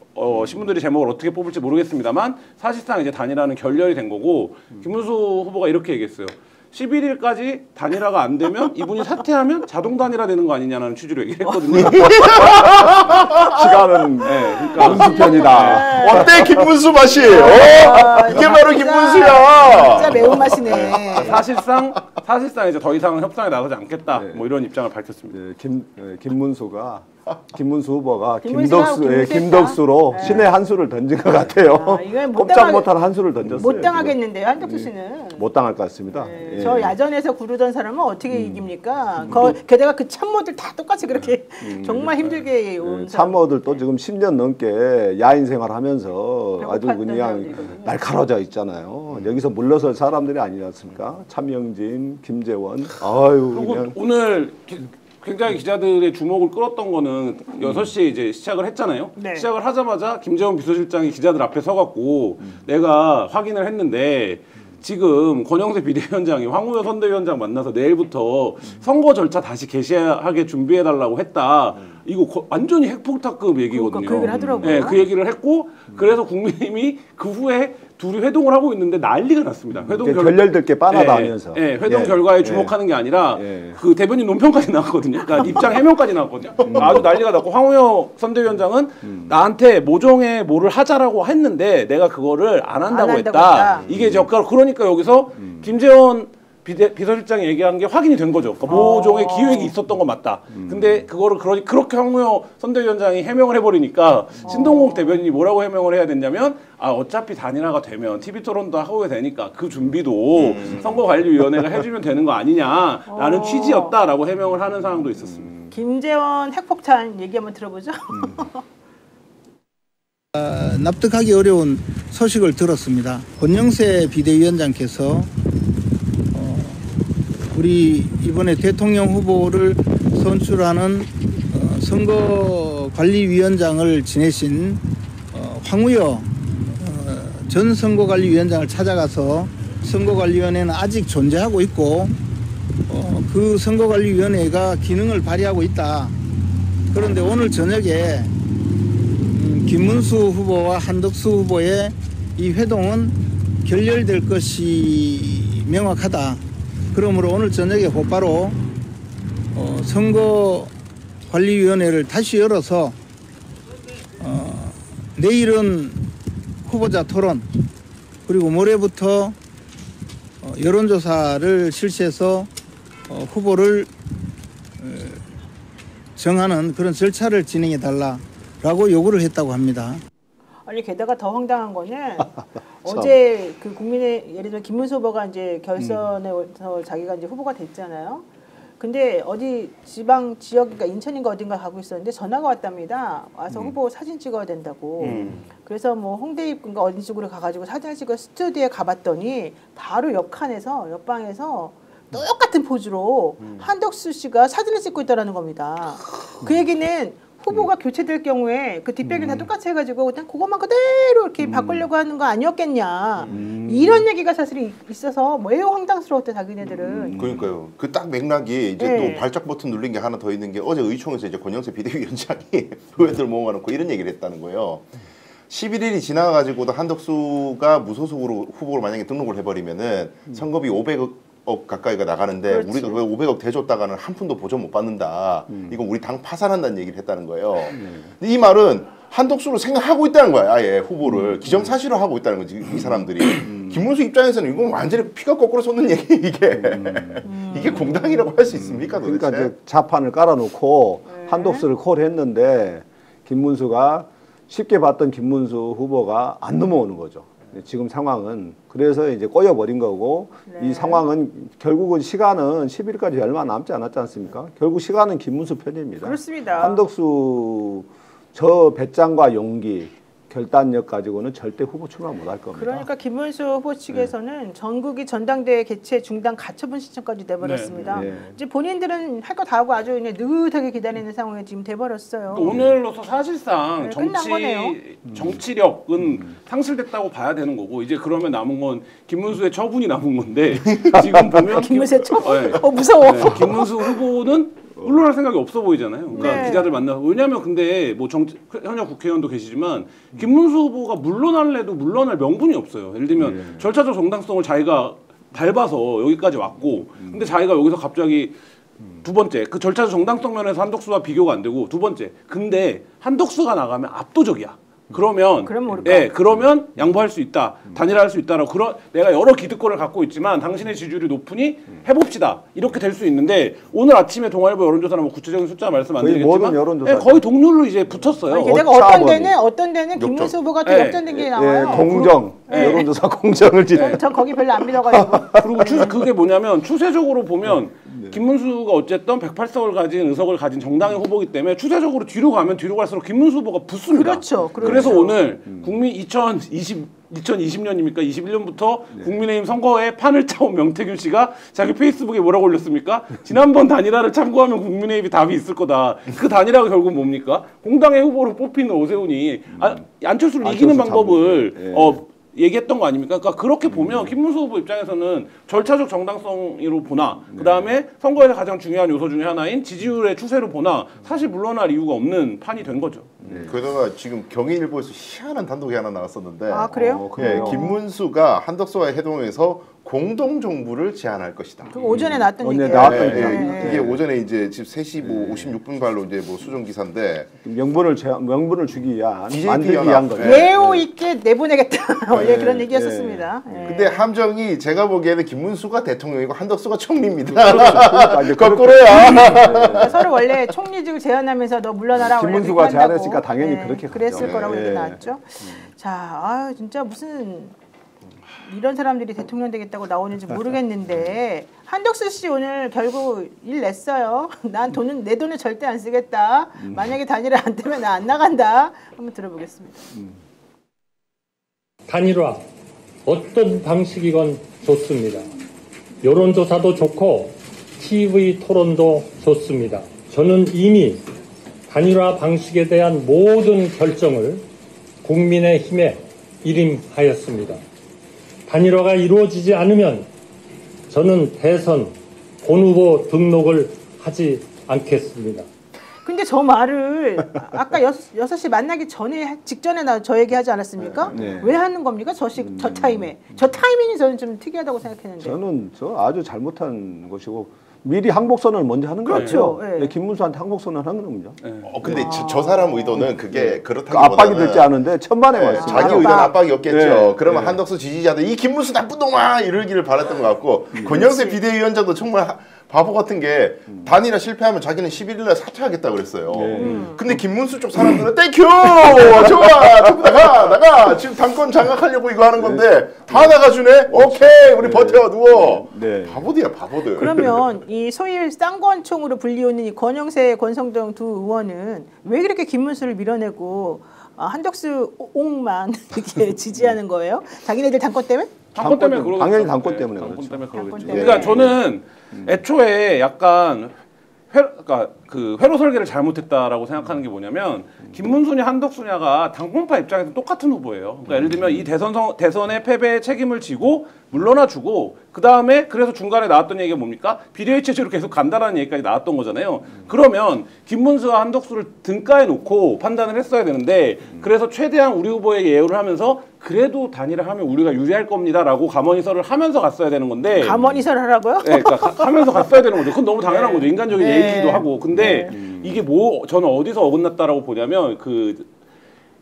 [SPEAKER 3] 신문들이 제목을 어떻게 뽑을지 모르겠습니다만 사실상 이제 단일화는 결렬이 된 거고 김문수 후보가 이렇게 얘기했어요. 11일까지 단일화가 안 되면 이분이 사퇴하면 자동 단일화 되는 거 아니냐는 취지로 얘기를 했거든요.
[SPEAKER 4] 시간은
[SPEAKER 3] 그러니까
[SPEAKER 4] 문수편이다.
[SPEAKER 2] 어때 김문수 맛이에요? 이게 바로 김문수야.
[SPEAKER 1] 진짜 매운맛이네.
[SPEAKER 3] 사실상 이제 더 이상은 협상에 나가지 않겠다. 뭐 이런 입장을 밝혔습니다.
[SPEAKER 4] 김문수 후보가
[SPEAKER 1] 김문수가
[SPEAKER 4] 김덕수로
[SPEAKER 1] 네.
[SPEAKER 4] 신의 한 수를 던진 것 같아요.
[SPEAKER 1] 이건
[SPEAKER 4] 꼼짝 못할 한 수를 던졌어요.
[SPEAKER 1] 못 당하겠는데요, 한덕수 씨는.
[SPEAKER 4] 못 당할 것 같습니다.
[SPEAKER 1] 네,
[SPEAKER 4] 예.
[SPEAKER 1] 저 야전에서 구르던 사람은 어떻게 이깁니까? 게다가 그 참모들 다 똑같이 그렇게 정말 힘들게 온
[SPEAKER 4] 참모들도 지금 10년 넘게 야인 생활하면서 아주
[SPEAKER 1] 배고팠던
[SPEAKER 4] 그냥
[SPEAKER 1] 사람들이거든요.
[SPEAKER 4] 날카로워져 있잖아요. 여기서 물러설 사람들이 아니지 않습니까? 차명진, 김재원, 아유
[SPEAKER 3] 그리고
[SPEAKER 4] 그냥
[SPEAKER 3] 오늘 굉장히 기자들의 주목을 끌었던 거는 6시에 이제 시작을 했잖아요.
[SPEAKER 1] 네.
[SPEAKER 3] 시작을 하자마자 김재원 비서실장이 기자들 앞에 서갖고 내가 확인을 했는데 지금 권영세 비대위원장이 황우여 선대위원장 만나서 내일부터 선거 절차 다시 개시하게 준비해달라고 했다. 이거 완전히 핵폭탄급 얘기거든요.
[SPEAKER 1] 그 얘기를 하더라고요.
[SPEAKER 3] 네, 그 얘기를 했고 그래서 국민의힘이 그 후에 둘이 회동을 하고 있는데 난리가 났습니다. 회동
[SPEAKER 4] 결렬될 게 뻔하다 하면서.
[SPEAKER 3] 회동 결과에 주목하는 게 아니라
[SPEAKER 4] 예.
[SPEAKER 3] 그 대변인 논평까지 나왔거든요. 그러니까 입장 해명까지 나왔거든요. 아주 난리가 났고 황우여 선대위원장은 나한테 모종에 뭐를 하자라고 했는데 내가 그거를 안 한다고 했다. 이게 젓가락 그러니까 여기서 김재원 비서실장이 얘기한 게 확인이 된 거죠. 그러니까 모종의 기획이 있었던 건 맞다. 근데 그거를 그렇게 황우여 선대위원장이 해명을 해버리니까 신동국 대변인이 뭐라고 해명을 해야 됐냐면 어차피 단일화가 되면 TV토론도 하고 되니까 그 준비도 선거관리위원회가 해주면 되는 거 아니냐라는 취지였다라고 해명을 하는 상황도 있었습니다.
[SPEAKER 1] 김재원 핵폭탄 얘기 한번 들어보죠.
[SPEAKER 6] 납득하기 어려운 소식을 들었습니다. 권영세 비대위원장께서 우리 이번에 대통령 후보를 선출하는 선거관리위원장을 지내신 황우여 전 선거관리위원장을 찾아가서 선거관리위원회는 아직 존재하고 있고 그 선거관리위원회가 기능을 발휘하고 있다. 그런데 오늘 저녁에 김문수 후보와 한덕수 후보의 이 회동은 결렬될 것이 명확하다. 그러므로 오늘 저녁에 곧바로 선거 관리위원회를 다시 열어서 내일은 후보자 토론 그리고 모레부터 여론조사를 실시해서 후보를 정하는 그런 절차를 진행해 달라라고 요구를 했다고 합니다.
[SPEAKER 1] 아니 게다가 더 황당한 거는 어제 그 국민의 예를 들어 김문수 후보가 이제 결선에서 자기가 이제 후보가 됐잖아요. 근데 어디 지방 지역 그러니까 인천인가 어딘가 가고 있었는데 전화가 왔답니다. 와서 후보 사진 찍어야 된다고. 그래서 뭐 홍대 입구인가 어디 쪽으로 가가지고 사진을 찍어 스튜디오에 가봤더니 바로 옆칸에서 옆방에서 똑같은 포즈로 한덕수 씨가 사진을 찍고 있다라는 겁니다. 그 얘기는 후보가 교체될 경우에 그 뒷배경 다 똑같이 해가지고 그냥 그것만 그대로 이렇게 바꾸려고 하는 거 아니었겠냐. 이런 얘기가 사실 있어서 매우 황당스러웠대 자기네들은.
[SPEAKER 2] 그러니까요. 그 딱 맥락이 이제
[SPEAKER 1] 네.
[SPEAKER 2] 또 발작 버튼 누른 게 하나 더 있는 게 어제 의총에서 이제 권영세 비대위원장이 의원들 모아놓고 이런 얘기를 했다는 거예요. 11일이 지나가지고도 한덕수가 무소속으로 후보로 만약에 등록을 해버리면은 선거비 500억 가까이가 나가는데
[SPEAKER 1] 그렇지.
[SPEAKER 2] 우리가 그 500억 대줬다가는 한 푼도 보전 못 받는다. 이건 우리 당 파산한다는 얘기를 했다는 거예요. 근데 이 말은 한덕수로 생각하고 있다는 거야. 아예 후보를 기정사실로 하고 있다는 거지 이 사람들이. 김문수 입장에서는 이건 완전히 피가 거꾸로 솟는 얘기 이게. 이게 공당이라고 할 수 있습니까 도대체?
[SPEAKER 4] 그러니까 이제 자판을 깔아놓고 한독수를 콜했는데 김문수가 쉽게 봤던 김문수 후보가 안 넘어오는 거죠. 지금 상황은 그래서 이제 꼬여버린 거고 이 상황은 결국은 시간은 10일까지 얼마 남지 않았지 않습니까? 결국 시간은 김문수 편입니다.
[SPEAKER 1] 그렇습니다.
[SPEAKER 4] 한덕수 저 배짱과 용기 결단력 가지고는 절대 후보 출마 못할 겁니다.
[SPEAKER 1] 그러니까 김문수 후보 측에서는 전국이 전당대회 개최 중단 가처분 신청까지 내버렸습니다.
[SPEAKER 4] 네.
[SPEAKER 1] 이제 본인들은 할 거 다 하고 아주 그냥 느긋하게 기다리는 상황에 지금 돼버렸어요.
[SPEAKER 3] 오늘로서 사실상
[SPEAKER 1] 네, 끝난 거네요.
[SPEAKER 3] 정치력은 상실됐다고 봐야 되는 거고 이제 그러면 남은 건 김문수의 처분이 남은 건데 지금 보면
[SPEAKER 1] 김문수의 처분?
[SPEAKER 3] 네.
[SPEAKER 1] 무서워.
[SPEAKER 3] 네, 김문수 후보는 물러날 생각이 없어 보이잖아요. 그러니까
[SPEAKER 1] 네.
[SPEAKER 3] 기자들 만나서 왜냐하면 근데 뭐 현역 국회의원도 계시지만 김문수 후보가 물러날래도 물러날 명분이 없어요. 예를 들면 절차적 정당성을 자기가 밟아서 여기까지 왔고 근데 자기가 여기서 갑자기 두 번째 그 절차적 정당성 면에서 한덕수와 비교가 안 되고 두 번째 근데 한덕수가 나가면 압도적이야. 그러면 그러면 양보할 수 있다. 단일화할 수 있다라고 내가 여러 기득권을 갖고 있지만 당신의 지지율이 높으니 해봅시다. 이렇게 될 수 있는데 오늘 아침에 동아일보 여론조사는 뭐 구체적인 숫자 말씀 안 드리겠지만 거의 동률로 이제 붙었어요.
[SPEAKER 1] 게다가 어떤 데는 김문수 후보가 또 역전된 게 나와요.
[SPEAKER 4] 공정 여론조사 공정을
[SPEAKER 1] 전 거기 별로 안 믿어가지고.
[SPEAKER 3] 그리고 그게 뭐냐면 추세적으로 보면 김문수가 어쨌든 108석을 가진 의석을 가진 정당의 후보이기 때문에 추세적으로 뒤로 가면 뒤로 갈수록 김문수 후보가 붙습니다.
[SPEAKER 1] 그렇죠.
[SPEAKER 3] 그래서 오늘 국민 2020년입니까? 21년부터 국민의힘 선거에 판을 짜온 명태균 씨가 자기 페이스북에 뭐라고 올렸습니까? 지난번 단일화를 참고하면 국민의힘이 답이 있을 거다. 그 단일화가 결국 뭡니까? 공당의 후보로 뽑히는 오세훈이 안철수를 이기는 방법을 얘기했던 거 아닙니까? 그러니까 그렇게 보면 김문수 후보 입장에서는 절차적 정당성으로 보나 그 다음에 선거에서 가장 중요한 요소 중에 하나인 지지율의 추세로 보나 사실 물러날 이유가 없는 판이 된 거죠.
[SPEAKER 2] 그러다가 지금 경인일보에서 희한한 단독이 하나 나왔었는데
[SPEAKER 1] 아 그래요?
[SPEAKER 2] 김문수가 한덕수와의 회동에서 공동 정부를 제안할 것이다.
[SPEAKER 1] 그거 오전에 나왔던 얘기예요.
[SPEAKER 2] 이게 오전에 이제 지금 3시 뭐 56분 발로 이제 뭐 수정 기사인데
[SPEAKER 4] 명분을 주기 위한 만들기
[SPEAKER 2] 연합.
[SPEAKER 4] 위한 거죠.
[SPEAKER 1] 예우 있게 내보내겠다. 원래 그런 얘기였었습니다.
[SPEAKER 2] 근데 함정이 제가 보기에는 김문수가 대통령이고 한덕수가 총리입니다.
[SPEAKER 4] 그러니까
[SPEAKER 2] 거꾸로야.
[SPEAKER 1] 서로 원래 총리직을 제안하면서 너 물러나라.
[SPEAKER 4] 김문수가 제안했으니까 당연히 그렇게
[SPEAKER 1] 그랬을
[SPEAKER 4] 가죠.
[SPEAKER 1] 거라고 얘기 나왔죠. 자, 진짜 무슨 이런 사람들이 대통령 되겠다고 나오는지 모르겠는데 한덕수 씨 오늘 결국 일 냈어요. 난 내 돈을 절대 안 쓰겠다. 만약에 단일화 안 되면 나 안 나간다. 한번 들어보겠습니다.
[SPEAKER 7] 단일화 어떤 방식이건 좋습니다. 여론조사도 좋고 TV 토론도 좋습니다. 저는 이미 단일화 방식에 대한 모든 결정을 국민의힘에 일임하였습니다. 단일화가 이루어지지 않으면 저는 대선 본후보 등록을 하지 않겠습니다.
[SPEAKER 1] 근데 저 말을 아까 6시 만나기 직전에 저 얘기하지 않았습니까? 왜 하는 겁니까? 저 타임에. 저 타이밍이 저는 좀 특이하다고 생각했는데.
[SPEAKER 4] 저는 아주 잘못한 것이고 미리 항복 선언을 먼저 하는
[SPEAKER 1] 그렇죠.
[SPEAKER 4] 거죠.
[SPEAKER 1] 네.
[SPEAKER 4] 네, 김문수한테 항복 선언하는 겁니다.
[SPEAKER 2] 근데 저 사람 의도는 그게
[SPEAKER 4] 그
[SPEAKER 2] 그렇다기보다는
[SPEAKER 4] 압박이 될지 아는데 천만의 말씀.
[SPEAKER 2] 자기 의도는 압박이 없겠죠.
[SPEAKER 4] 네.
[SPEAKER 2] 그러면
[SPEAKER 4] 네.
[SPEAKER 2] 한덕수 지지자들 이 김문수 나쁜 놈아 이러기를 바랐던 것 같고 권영세 비대위원장도 정말 바보 같은 게 단일화 실패하면 자기는 11일날 사퇴하겠다 그랬어요. 근데 김문수 쪽 사람들은 땡큐 좋아 전부 나가 지금 당권 장악하려고 이거 하는 건데 다 나가주네. 오케이 우리 버텨 누워.
[SPEAKER 4] 네.
[SPEAKER 2] 바보들이야 바보들.
[SPEAKER 1] 그러면 이 소위 쌍권총으로 불리우는 이 권영세, 권성동 두 의원은 왜 그렇게 김문수를 밀어내고 한덕수 옹만 이렇게 지지하는 거예요? 자기네들 당권 때문에?
[SPEAKER 3] 당권 때문에 그러겠죠.
[SPEAKER 4] 당연히 당권
[SPEAKER 3] 네,
[SPEAKER 4] 때문에
[SPEAKER 3] 당권
[SPEAKER 4] 그렇죠.
[SPEAKER 3] 때문에 그러겠죠.
[SPEAKER 1] 당권 때문에.
[SPEAKER 3] 그러니까 저는 애초에 약간 그러니까 그 회로 설계를 잘못했다라고 생각하는 게 뭐냐면 김문수냐 한덕수냐가 당권파 입장에서 똑같은 후보예요. 그러니까 예를 들면 이 대선의 패배에 책임을 지고 물러나주고 그 다음에 그래서 중간에 나왔던 얘기가 뭡니까? 비례 체제로 계속 간다라는 얘기까지 나왔던 거잖아요. 그러면 김문수와 한덕수를 등가에 놓고 판단을 했어야 되는데 그래서 최대한 우리 후보에게 예우를 하면서 그래도 단일화하면 우리가 유리할 겁니다라고 감언이설을 하면서 갔어야 되는 건데
[SPEAKER 1] 감언이설 하라고요?
[SPEAKER 3] 네, 그러니까 하면서 갔어야 되는 거죠. 그건 너무 당연한 거죠. 인간적인
[SPEAKER 1] 네.
[SPEAKER 3] 예의이기도 하고. 근데 이게 뭐 저는 어디서 어긋났다라고 보냐면 그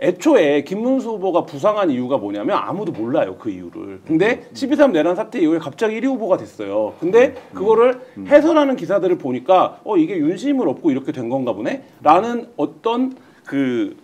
[SPEAKER 3] 애초에 김문수 후보가 부상한 이유가 뭐냐면 아무도 몰라요 그 이유를. 근데 12.3 내란 사태 이후에 갑자기 1위 후보가 됐어요. 근데 그거를 해설하는 기사들을 보니까 이게 윤심을 얻고 이렇게 된 건가 보네 라는 어떤 그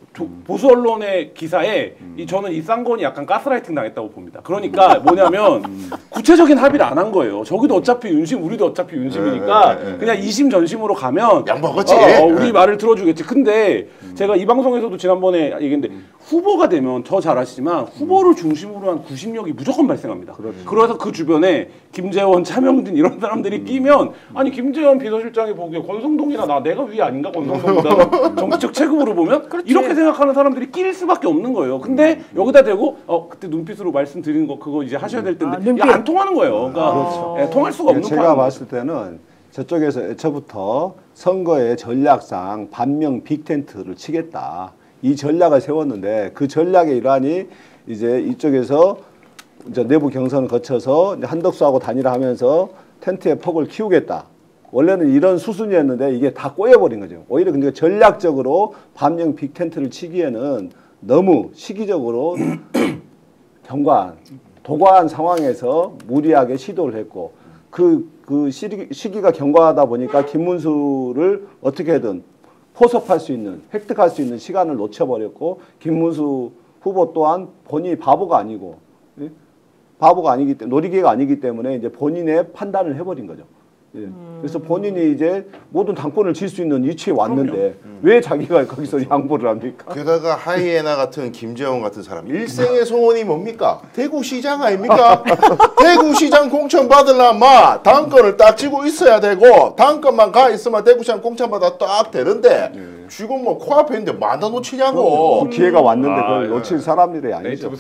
[SPEAKER 3] 보수 언론의 기사에 저는 이 쌍권이 약간 가스라이팅 당했다고 봅니다. 그러니까 뭐냐면 구체적인 합의를 안 한 거예요. 저기도 어차피 윤심, 우리도 어차피 윤심이니까 그냥 이심 전심으로 가면
[SPEAKER 2] 양 먹었지.
[SPEAKER 3] 우리 말을 들어주겠지. 근데 제가 이 방송에서도 지난번에 얘기했는데 후보가 되면 더 잘 아시지만 후보를 중심으로 한 구심력이 무조건 발생합니다. 그래서 그 주변에 김재원, 차명진 이런 사람들이 끼면 아니 김재원 비서실장이 보기에 권성동이나 내가 위 아닌가 권성동보다 정치적 체급으로 보면 이렇게 생각하는 사람들이 낄 수밖에 없는 거예요. 근데 여기다 대고 그때 눈빛으로 말씀드린 거 그거 이제 하셔야 될 텐데 이게 안 통하는 거예요. 그러니까 예, 통할 수가 없는
[SPEAKER 4] 제가 봤을 때는 저쪽에서 애초부터 선거의 전략상 반명 빅텐트를 치겠다. 이 전략을 세웠는데 그 전략의 일환이 이제 이쪽에서 이제 내부 경선을 거쳐서 이제 한덕수하고 단일화하면서 텐트의 폭을 키우겠다. 원래는 이런 수순이었는데 이게 다 꼬여버린 거죠. 오히려 근데 전략적으로 반명 빅텐트를 치기에는 너무 시기적으로 도과한 상황에서 무리하게 시도를 했고 그 시기가 견고하다 보니까 김문수를 어떻게든 포섭할 수 있는, 획득할 수 있는 시간을 놓쳐버렸고 김문수 후보 또한 본인이 바보가 아니고 바보가 아니기 때문에 놀이개가 아니기 때문에 이제 본인의 판단을 해버린 거죠. 예. 그래서 본인이 이제 모든 당권을 질 수 있는 위치에 왔는데 왜 자기가 거기서 양보를 합니까?
[SPEAKER 2] 게다가 하이에나 같은 김재원 같은 사람 일생의 소원이 뭡니까? 대구시장 아닙니까? 대구시장 공천 받으려면 당권을 딱 쥐고 있어야 되고 당권만 가 있으면 대구시장 공천받아 딱 되는데 지금 뭐 코앞에 있는데 만다 놓치냐고.
[SPEAKER 4] 기회가 왔는데 그걸 놓칠 사람들이 아니죠.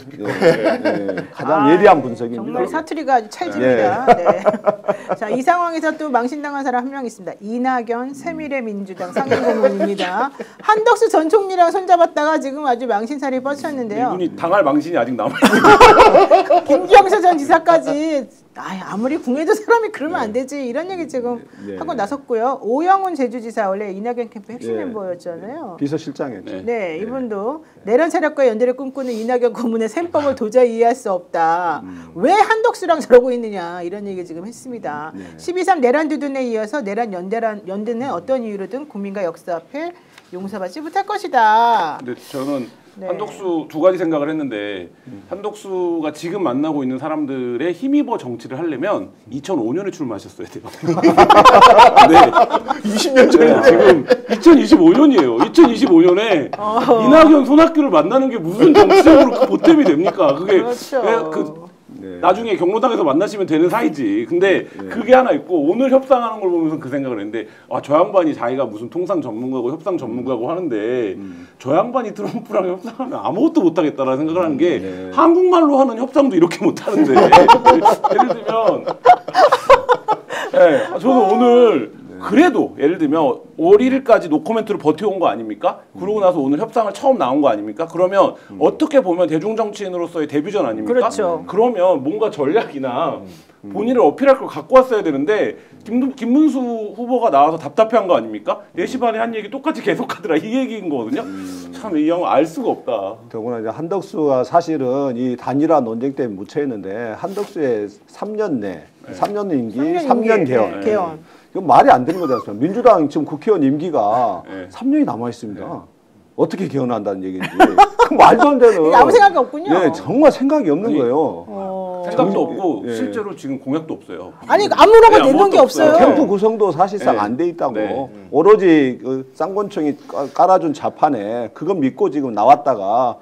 [SPEAKER 4] 가장 예리한 분석입니다.
[SPEAKER 1] 정말 사투리가 아주 찰집니다. 네. 자, 이 상황에서 또 망신당한 사람 한 명 있습니다. 이낙연 새미래민주당 상임고문입니다. 한덕수 전 총리랑 손잡았다가 지금 아주 망신살이 뻗쳤는데요.
[SPEAKER 3] 이분이 당할 망신이 아직 남아있어요.
[SPEAKER 1] 김경수 전 지사까지 아무리 궁해도 사람이 그러면 안 되지 이런 얘기 지금 하고 나섰고요. 오영훈 제주지사 원래 이낙연 캠프 핵심 멤버였잖아요.
[SPEAKER 4] 비서실장이었죠.
[SPEAKER 1] 네, 이분도 내란 세력과 연대를 꿈꾸는 이낙연 고문의 셈법을 도저히 이해할 수 없다. 왜 한덕수랑 저러고 있느냐 이런 얘기 지금 했습니다. 12.3 내란 두둔에 이어서 내란 연대는 어떤 이유로든 국민과 역사 앞에 용서받지 못할 것이다.
[SPEAKER 3] 근데 저는 한덕수 두 가지 생각을 했는데 한덕수가 지금 만나고 있는 사람들의 힘입어 정치를 하려면 2005년에 출마하셨어야 돼요. 네.
[SPEAKER 2] 20년 전인데
[SPEAKER 3] 지금 2025년이에요. 2025년에 이낙연 손학규를 만나는 게 무슨 정치적으로 그 보탬이 됩니까? 그게
[SPEAKER 1] 그렇죠.
[SPEAKER 3] 나중에 경로당에서 만나시면 되는 사이지. 근데 그게 하나 있고 오늘 협상하는 걸 보면서 그 생각을 했는데 저 양반이 자기가 무슨 통상 전문가고 협상 전문가고 하는데 저 양반이 트럼프랑 협상하면 아무것도 못하겠다라는 생각을 하는 게 한국말로 하는 협상도 이렇게 못하는데 예를 들면 저는 오늘 그래도 예를 들면 5월 1일까지 노코멘트로 버텨온 거 아닙니까? 그러고 나서 오늘 협상을 처음 나온 거 아닙니까? 그러면 어떻게 보면 대중정치인으로서의 데뷔전 아닙니까?
[SPEAKER 1] 그렇죠.
[SPEAKER 3] 그러면 뭔가 전략이나 본인을 어필할 걸 갖고 왔어야 되는데 김문수 후보가 나와서 답답해한 거 아닙니까? 4시 반에 한 얘기 똑같이 계속하더라 이 얘기인 거거든요. 참 이 형 알 수가 없다.
[SPEAKER 4] 더구나 이제 한덕수가 사실은 이 단일화 논쟁 때문에 묻혀 있는데 한덕수의 3년 내 3년 임기, 3년 개헌.
[SPEAKER 1] 네, 개헌.
[SPEAKER 4] 이건 말이 안 되는 거지 않습니까? 민주당 지금 국회의원 임기가
[SPEAKER 3] 네.
[SPEAKER 4] 3년이 남아 있습니다. 어떻게 개헌한다는 얘기인지. 그 말도 안 되는.
[SPEAKER 1] 아무 생각이 없군요.
[SPEAKER 4] 네, 정말 생각이 없는 거예요.
[SPEAKER 3] 생각도 없고
[SPEAKER 4] 예.
[SPEAKER 3] 실제로 지금 공약도 없어요.
[SPEAKER 1] 아니 아무런 거
[SPEAKER 3] 네,
[SPEAKER 1] 내놓은 게
[SPEAKER 3] 아무것도
[SPEAKER 1] 없어요.
[SPEAKER 4] 캠프 구성도 사실상
[SPEAKER 3] 네.
[SPEAKER 4] 안 돼 있다고.
[SPEAKER 3] 네.
[SPEAKER 4] 오로지 그 쌍권총이 깔아준 자판에 그건 믿고 지금 나왔다가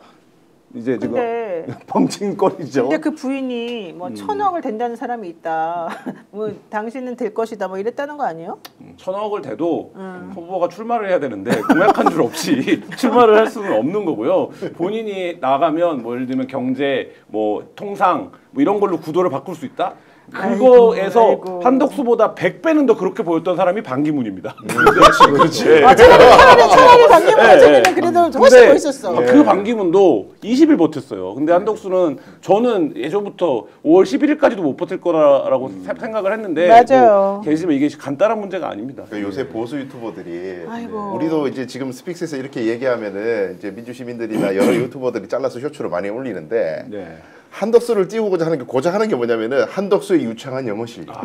[SPEAKER 4] 이제 지금
[SPEAKER 1] 근데
[SPEAKER 4] 벙칭거리죠.
[SPEAKER 1] 근데 그 부인이 뭐 1,000억을 된다는 사람이 있다. 뭐 당신은 될 것이다. 뭐 이랬다는 거 아니에요?
[SPEAKER 3] 1,000억을 대도 후보가 출마를 해야 되는데 공약한 줄 없이 출마를 할 수는 없는 거고요. 본인이 나가면 뭐 예를 들면 경제, 뭐 통상 뭐 이런 걸로 구도를 바꿀 수 있다. 그거에서
[SPEAKER 1] 아이고.
[SPEAKER 3] 한덕수보다 100배는 더 그렇게 보였던 사람이 반기문입니다.
[SPEAKER 2] 그렇지.
[SPEAKER 1] 차라리 반기문 원장님은 그래도 훨씬
[SPEAKER 3] 근데
[SPEAKER 1] 멋있었어.
[SPEAKER 3] 그 반기문도 20일 버텼어요. 근데 한덕수는 저는 예전부터 5월 11일까지도 못 버틸 거라고 생각을 했는데
[SPEAKER 1] 맞아요.
[SPEAKER 3] 뭐 계시면 이게 간단한 문제가 아닙니다.
[SPEAKER 2] 그러니까 요새 보수 유튜버들이
[SPEAKER 1] 아이고.
[SPEAKER 2] 우리도 이제 지금 스픽스에서 이렇게 얘기하면은 이제 민주 시민들이나 여러 유튜버들이 잘라서 쇼츠로 많이 올리는데
[SPEAKER 4] 네.
[SPEAKER 2] 한덕수를 띄우고자 하는 게 고자 하는 게 뭐냐면은 한덕수의 유창한 영어 실력.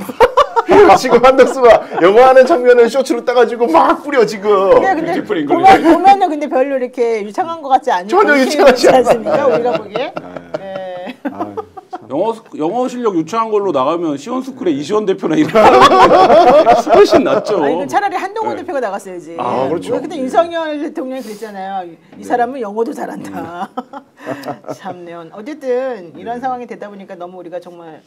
[SPEAKER 2] 지금 한덕수가 영어하는 장면을 쇼츠로 따가지고 막 뿌려 지금.
[SPEAKER 1] 근데
[SPEAKER 3] 뷰티풀 잉글리시.
[SPEAKER 1] 보면은 근데 별로 이렇게 유창한 것 같지 않은
[SPEAKER 2] 전혀 유창하지
[SPEAKER 1] 않습니까? 우리가 보기에. 네.
[SPEAKER 3] 영어 실력 유창한 걸로 나가면 시원스쿨의 이시원 대표나 이런 훨씬 낫죠.
[SPEAKER 1] 아니 그 차라리 한동훈 대표가 나갔어야지.
[SPEAKER 2] 아, 그렇죠.
[SPEAKER 1] 그때 윤석열 대통령이 그랬잖아요. 이 사람은 영어도 잘한다. 참네요. 어쨌든 이런 상황이 되다 보니까 너무 우리가 정말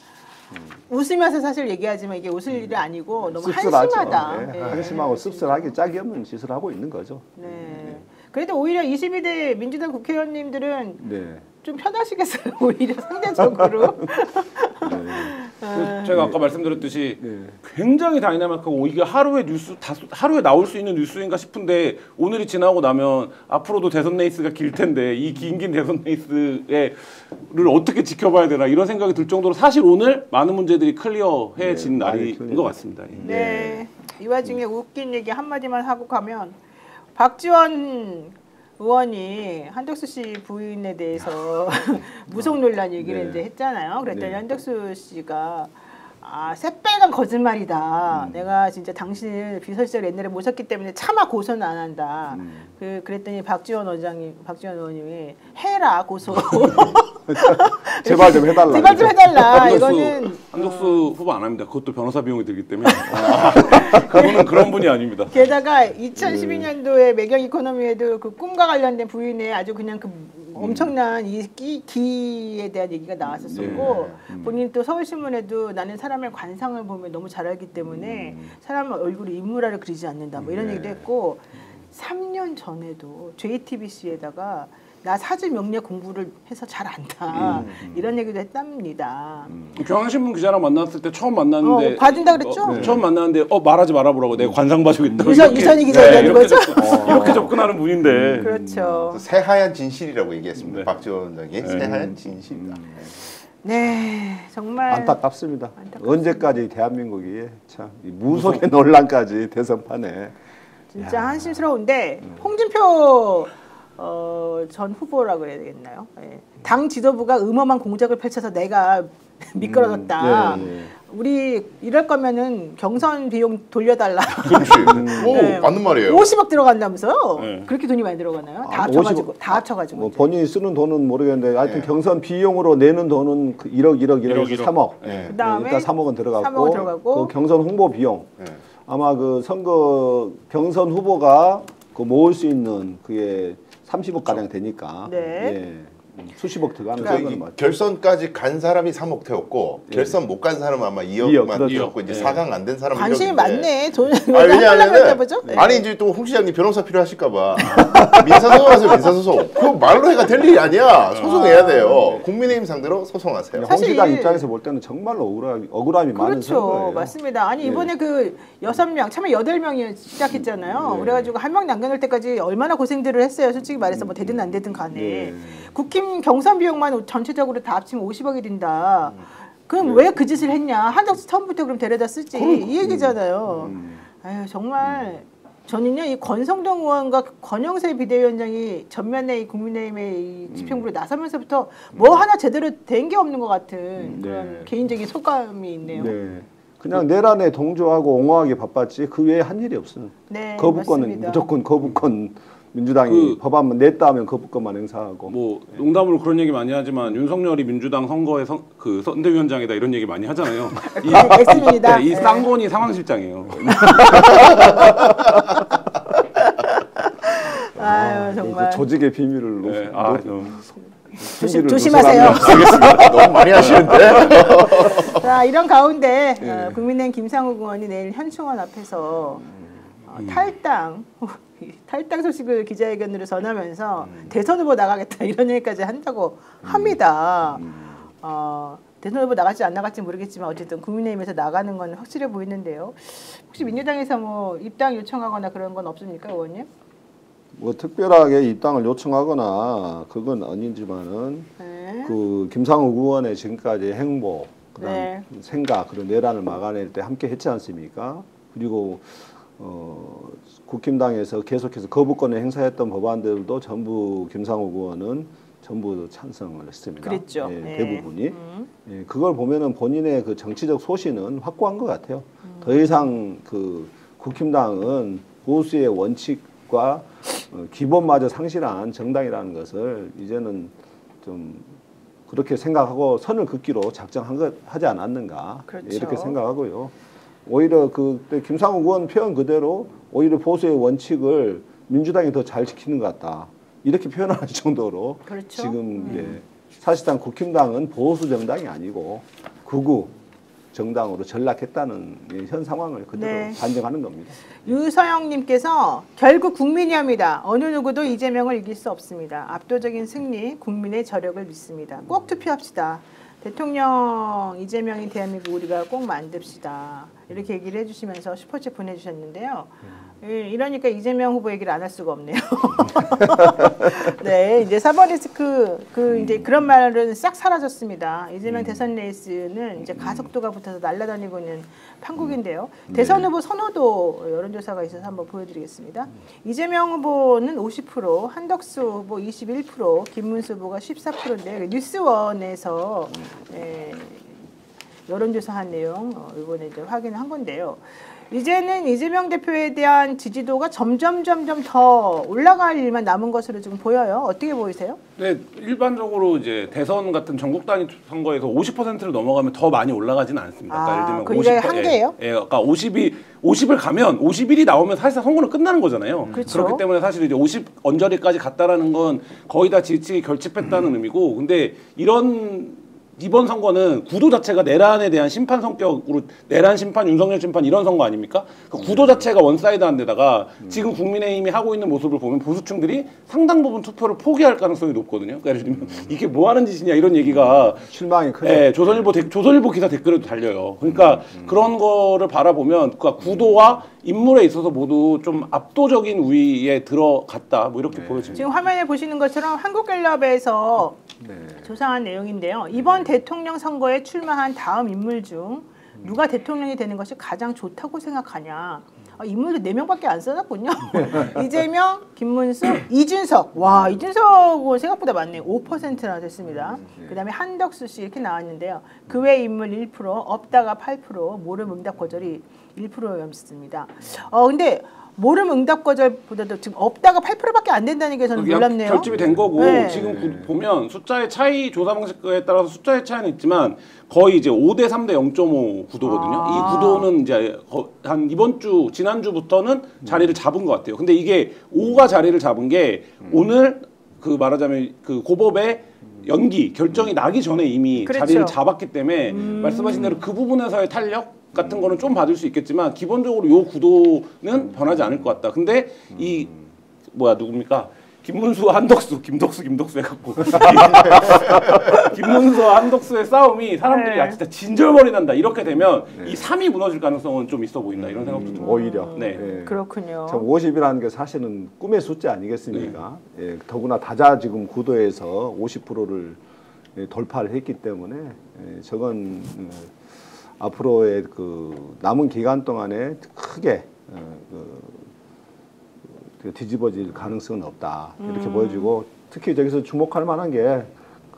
[SPEAKER 1] 웃으면서 사실 얘기하지만 이게 웃을 일이 아니고 너무
[SPEAKER 4] 씁쓸하죠.
[SPEAKER 1] 한심하다.
[SPEAKER 4] 네.
[SPEAKER 1] 네.
[SPEAKER 4] 한심하고 씁쓸하게 짝이 없는 짓을 하고 있는 거죠.
[SPEAKER 1] 네. 그래도 오히려 22대 민주당 국회의원님들은
[SPEAKER 4] 네.
[SPEAKER 1] 좀 편하시겠어요. 오히려 상대적으로.
[SPEAKER 3] 제가 아까 말씀드렸듯이
[SPEAKER 4] 네.
[SPEAKER 3] 굉장히 다이나믹하고 이게 하루에 나올 수 있는 뉴스인가 싶은데 오늘이 지나고 나면 앞으로도 대선 레이스가 길 텐데 이 긴 대선 레이스를 어떻게 지켜봐야 되나 이런 생각이 들 정도로 사실 오늘 많은 문제들이 클리어해진
[SPEAKER 4] 네, 많이
[SPEAKER 3] 날인
[SPEAKER 4] 클리어.
[SPEAKER 3] 것 같습니다.
[SPEAKER 1] 네. 이 와중에 웃긴 얘기 한마디만 하고 가면 박지원 의원이 한덕수 씨 부인에 대해서 무속 논란 얘기를
[SPEAKER 4] 네.
[SPEAKER 1] 이제 했잖아요. 그랬더니
[SPEAKER 4] 네.
[SPEAKER 1] 한덕수 씨가 새빨간 거짓말이다. 내가 진짜 당신을 비서실장을 옛날에 모셨기 때문에 차마 고소는 안 한다. 그랬더니 박지원 의원님이 해라 고소.
[SPEAKER 4] 제발 좀 해달라.
[SPEAKER 1] 제발 좀 해달라. 이거는
[SPEAKER 3] 한덕수 후보 안 합니다. 그것도 변호사 비용이 들기 때문에 그분은 그런 분이 아닙니다.
[SPEAKER 1] 게다가 2012년도에 매경 이코노미에도 그 꿈과 관련된 부인의 아주 그냥 그 엄청난 이 기에 대한 얘기가 나왔었고 본인 또 서울신문에도 나는 사람의 관상을 보면 너무 잘 알기 때문에 사람 얼굴에 인물화를 그리지 않는다 뭐 이런 얘기도 했고 3년 전에도 JTBC에다가 나 사주 명리학 공부를 해서 잘 안다 이런 얘기도 했답니다.
[SPEAKER 3] 경향신문 기자랑 만났을 때 처음 만났는데
[SPEAKER 1] 봐준다 그랬죠?
[SPEAKER 3] 처음 만났는데 말하지 말아보라고 내가 관상 봐주겠다고
[SPEAKER 1] 유선희 기자라는 거죠?
[SPEAKER 3] 이렇게 접근하는 분인데
[SPEAKER 1] 그렇죠.
[SPEAKER 2] 새하얀 진실이라고 얘기했습니다.
[SPEAKER 3] 네.
[SPEAKER 2] 박지원 원장이 새하얀 진실이다.
[SPEAKER 1] 네, 정말
[SPEAKER 4] 안타깝습니다.
[SPEAKER 1] 안타깝습니다.
[SPEAKER 4] 언제까지 대한민국이 참 이 무속의 논란까지 대선판에
[SPEAKER 1] 진짜 한심스러운데 홍준표 전 후보라고 해야 되겠나요? 예. 당 지도부가 음험한 공작을 펼쳐서 내가 미끄러졌다.
[SPEAKER 4] 네.
[SPEAKER 1] 우리 이럴 거면은 경선 비용 돌려달라.
[SPEAKER 2] 그렇지. 오,
[SPEAKER 1] 네.
[SPEAKER 2] 맞는 말이에요.
[SPEAKER 1] 50억 들어간다면서요?
[SPEAKER 3] 네.
[SPEAKER 1] 그렇게 돈이 많이 들어가나요? 다
[SPEAKER 4] 아,
[SPEAKER 1] 합쳐가지고
[SPEAKER 4] 50억.
[SPEAKER 1] 다 합쳐가지고.
[SPEAKER 4] 뭐 본인이 쓰는 돈은 모르겠는데 하여튼
[SPEAKER 2] 네.
[SPEAKER 4] 경선 비용으로 내는 돈은 그 1억 3억.
[SPEAKER 2] 네.
[SPEAKER 1] 그다음에
[SPEAKER 4] 일단 3억은 들어갔고,
[SPEAKER 1] 3억은 들어가고
[SPEAKER 4] 그 경선 홍보 비용.
[SPEAKER 2] 네.
[SPEAKER 4] 아마 그 선거 경선 후보가 그 모을 수 있는 그게 30억 가량 되니까.
[SPEAKER 1] 네.
[SPEAKER 4] 예. 수십억 들어가는
[SPEAKER 2] 그러니까
[SPEAKER 4] 건 맞죠.
[SPEAKER 2] 결선까지 간 사람이 3억 태웠고 결선 못 간 사람은 아마 2억만
[SPEAKER 4] 그렇죠.
[SPEAKER 2] 태웠고 이제 4강 안 된 사람은
[SPEAKER 1] 관심이
[SPEAKER 2] 1억인데.
[SPEAKER 1] 많네. 돈
[SPEAKER 2] 왜냐하면
[SPEAKER 1] 보죠?
[SPEAKER 2] 아니 이제 또 홍 시장님 변호사 필요하실까봐 민사소송하세요. 민사소송. 그거 말로 해가 될 일이 아니야. 소송해야 돼요. 국민의힘 상대로 소송하세요.
[SPEAKER 4] 홍 시장 입장에서 볼 때는 정말로 억울함이 많은
[SPEAKER 1] 그렇죠.
[SPEAKER 4] 선거예요.
[SPEAKER 1] 맞습니다. 아니 이번에 그 6명, 처음에 8명이 시작했잖아요. 그래가지고 한 명 남겨놓을 때까지 얼마나 고생들을 했어요. 솔직히 말해서 뭐 되든 안 되든 간에. 국힘 경선 비용만 전체적으로 다 합치면 50억이 든다. 그럼 왜 그 짓을 했냐? 한덕수 처음부터 그럼 데려다 쓰지. 이 얘기잖아요. 아유 정말 저는요 이 권성동 의원과 권영세 비대위원장이 전면에 이 국민의힘의 이 집행부로 나서면서부터 뭐 하나 제대로 된 게 없는 것 같은 그런 개인적인 소감이 있네요.
[SPEAKER 4] 네. 그냥 내란에 동조하고 옹호하기 바빴지 그 외에 한 일이 없어요.
[SPEAKER 1] 네,
[SPEAKER 4] 거부권은
[SPEAKER 1] 맞습니다.
[SPEAKER 4] 무조건 거부권 민주당이 법안만 냈다 하면 거부권만 행사하고.
[SPEAKER 3] 뭐 농담으로 그런 얘기 많이 하지만 윤석열이 민주당 선거의 그 선대위원장이다 이런 얘기 많이 하잖아요.
[SPEAKER 1] 엑스입니다.
[SPEAKER 3] 이 쌍권이 상황실장이에요.
[SPEAKER 1] 아유 정말.
[SPEAKER 4] 조직의 비밀을
[SPEAKER 3] 네,
[SPEAKER 1] 조심하세요.
[SPEAKER 2] 알겠습니다. 너무 많이 하시는데.
[SPEAKER 1] 자 이런 가운데 국민의힘 김상욱 의원이 내일 현충원 앞에서 탈당 소식을 기자회견으로 전하면서 대선 후보 나가겠다 이런 얘기까지 한다고 합니다. 대선 후보 나갈지 안 나갈지 모르겠지만 어쨌든 국민의힘에서 나가는 건 확실해 보이는데요. 혹시 민주당에서 뭐 입당 요청하거나 그런 건 없습니까, 의원님?
[SPEAKER 4] 뭐 특별하게 입당을 요청하거나 그건 아니지만은 그 김상욱 의원의 지금까지 행보, 그다음 생각, 그런 내란을 막아낼 때 함께 했지 않습니까? 그리고 국힘당에서 계속해서 거부권을 행사했던 법안들도 전부 김상욱 의원은 전부 찬성을 했습니다.
[SPEAKER 1] 그랬죠.
[SPEAKER 4] 대부분이. 예, 그걸 보면은 본인의 그 정치적 소신은 확고한 것 같아요. 더 이상 그 국힘당은 보수의 원칙과 기본마저 상실한 정당이라는 것을 이제는 좀 그렇게 생각하고 선을 긋기로 하지 않았는가.
[SPEAKER 1] 그렇죠.
[SPEAKER 4] 이렇게 생각하고요. 오히려 그때 김상욱 의원 표현 그대로 오히려 보수의 원칙을 민주당이 더 잘 지키는 것 같다. 이렇게 표현할 정도로
[SPEAKER 1] 그렇죠.
[SPEAKER 4] 지금 사실상 국힘당은 보수 정당이 아니고 극우 정당으로 전락했다는 현 상황을 그대로 반증하는 겁니다.
[SPEAKER 1] 유서영님께서 결국 국민이 합니다. 어느 누구도 이재명을 이길 수 없습니다. 압도적인 승리, 국민의 저력을 믿습니다. 꼭 투표합시다. 대통령 이재명이 대한민국 우리가 꼭 만듭시다. 이렇게 얘기를 해주시면서 슈퍼챗 보내주셨는데요. 이러니까 이재명 후보 얘기를 안 할 수가 없네요. 네, 이제 4번 리스크 이제 그런 말은 싹 사라졌습니다. 이재명 대선 레이스는 이제 가속도가 붙어서 날아다니고 있는 판국인데요. 대선 후보 선호도 여론조사가 있어서 한번 보여드리겠습니다. 이재명 후보는 50%, 한덕수 후보 21%, 김문수 후보가 14%인데 뉴스원에서 여론조사한 내용 이번에 이제 확인을 한 건데요. 이제는 이재명 대표에 대한 지지도가 점점 더 올라갈 일만 남은 것으로 지금 보여요. 어떻게 보이세요?
[SPEAKER 3] 네, 일반적으로 이제 대선 같은 전국 단위 선거에서 50%를 넘어가면 더 많이 올라가지는 않습니다. 그러니까 예를 들면 50,
[SPEAKER 1] 한계예요?
[SPEAKER 3] 그러니까 50을 가면 51이 나오면 사실상 선거는 끝나는 거잖아요.
[SPEAKER 1] 그렇죠.
[SPEAKER 3] 그렇기 때문에 사실 이제 50 언저리까지 갔다라는 건 거의 다 지지층이 결집했다는 의미고, 근데 이번 선거는 구도 자체가 내란에 대한 심판 성격으로 내란 심판, 윤석열 심판 이런 선거 아닙니까? 그 구도 자체가 원사이드한 데다가 지금 국민의힘이 하고 있는 모습을 보면 보수층들이 상당 부분 투표를 포기할 가능성이 높거든요. 그러니까 예를 들면 이게 뭐 하는 짓이냐 이런 얘기가
[SPEAKER 4] 실망이 크죠.
[SPEAKER 3] 네, 조선일보 기사 댓글에도 달려요. 그러니까 그런 거를 바라보면 그러니까 구도와 인물에 있어서 모두 좀 압도적인 우위에 들어갔다. 뭐 이렇게 보여집니다.
[SPEAKER 1] 지금 화면에 보시는 것처럼 한국갤럽에서 조사한 내용인데요. 이번 대통령 선거에 출마한 다음 인물 중 누가 대통령이 되는 것이 가장 좋다고 생각하냐. 인물도 4명밖에 안 써놨군요. 이재명, 김문수, 이준석. 와, 이준석은 생각보다 많네요. 5%나 됐습니다. 그 다음에 한덕수 씨 이렇게 나왔는데요. 그 외 인물 1%, 없다가 8%, 모름 응답 거절이 1%였습니다. 근데 모름 응답 거절보다도 지금 없다가 8%밖에 안 된다는 게 저는 놀랍네요.
[SPEAKER 3] 결집이 된 거고 지금 보면 숫자의 차이 조사 방식에 따라서 숫자의 차이는 있지만 거의 이제 5대 3대 0.5 구도거든요. 이 구도는 이제 한 지난주부터는 자리를 잡은 것 같아요. 근데 이게 5가 자리를 잡은 게 오늘 그 말하자면 그 고법의 연기 결정이 나기 전에 이미
[SPEAKER 1] 그렇죠.
[SPEAKER 3] 자리를 잡았기 때문에 말씀하신 대로 그 부분에서의 탄력 같은 거는 좀 받을 수 있겠지만 기본적으로 요 구도는 변하지 않을 것 같다. 근데 이 누굽니까? 김문수와 한덕수, 김덕수 해갖고 김문수와 한덕수의 싸움이 사람들이
[SPEAKER 1] 네.
[SPEAKER 3] 진짜 진절머리 난다 이렇게 되면 이 3이 무너질 가능성은 좀 있어 보인다 이런 생각도 듭니다.
[SPEAKER 4] 오히려.
[SPEAKER 3] 네.
[SPEAKER 4] 예.
[SPEAKER 1] 그렇군요.
[SPEAKER 4] 참 50이라는 게 사실은 꿈의 숫자 아니겠습니까? 예, 더구나 다자 지금 구도에서 50%를 돌파를 했기 때문에 저건 앞으로의 그 남은 기간 동안에 크게 뒤집어질 가능성은 없다 이렇게 보여지고 특히 저기서 주목할 만한 게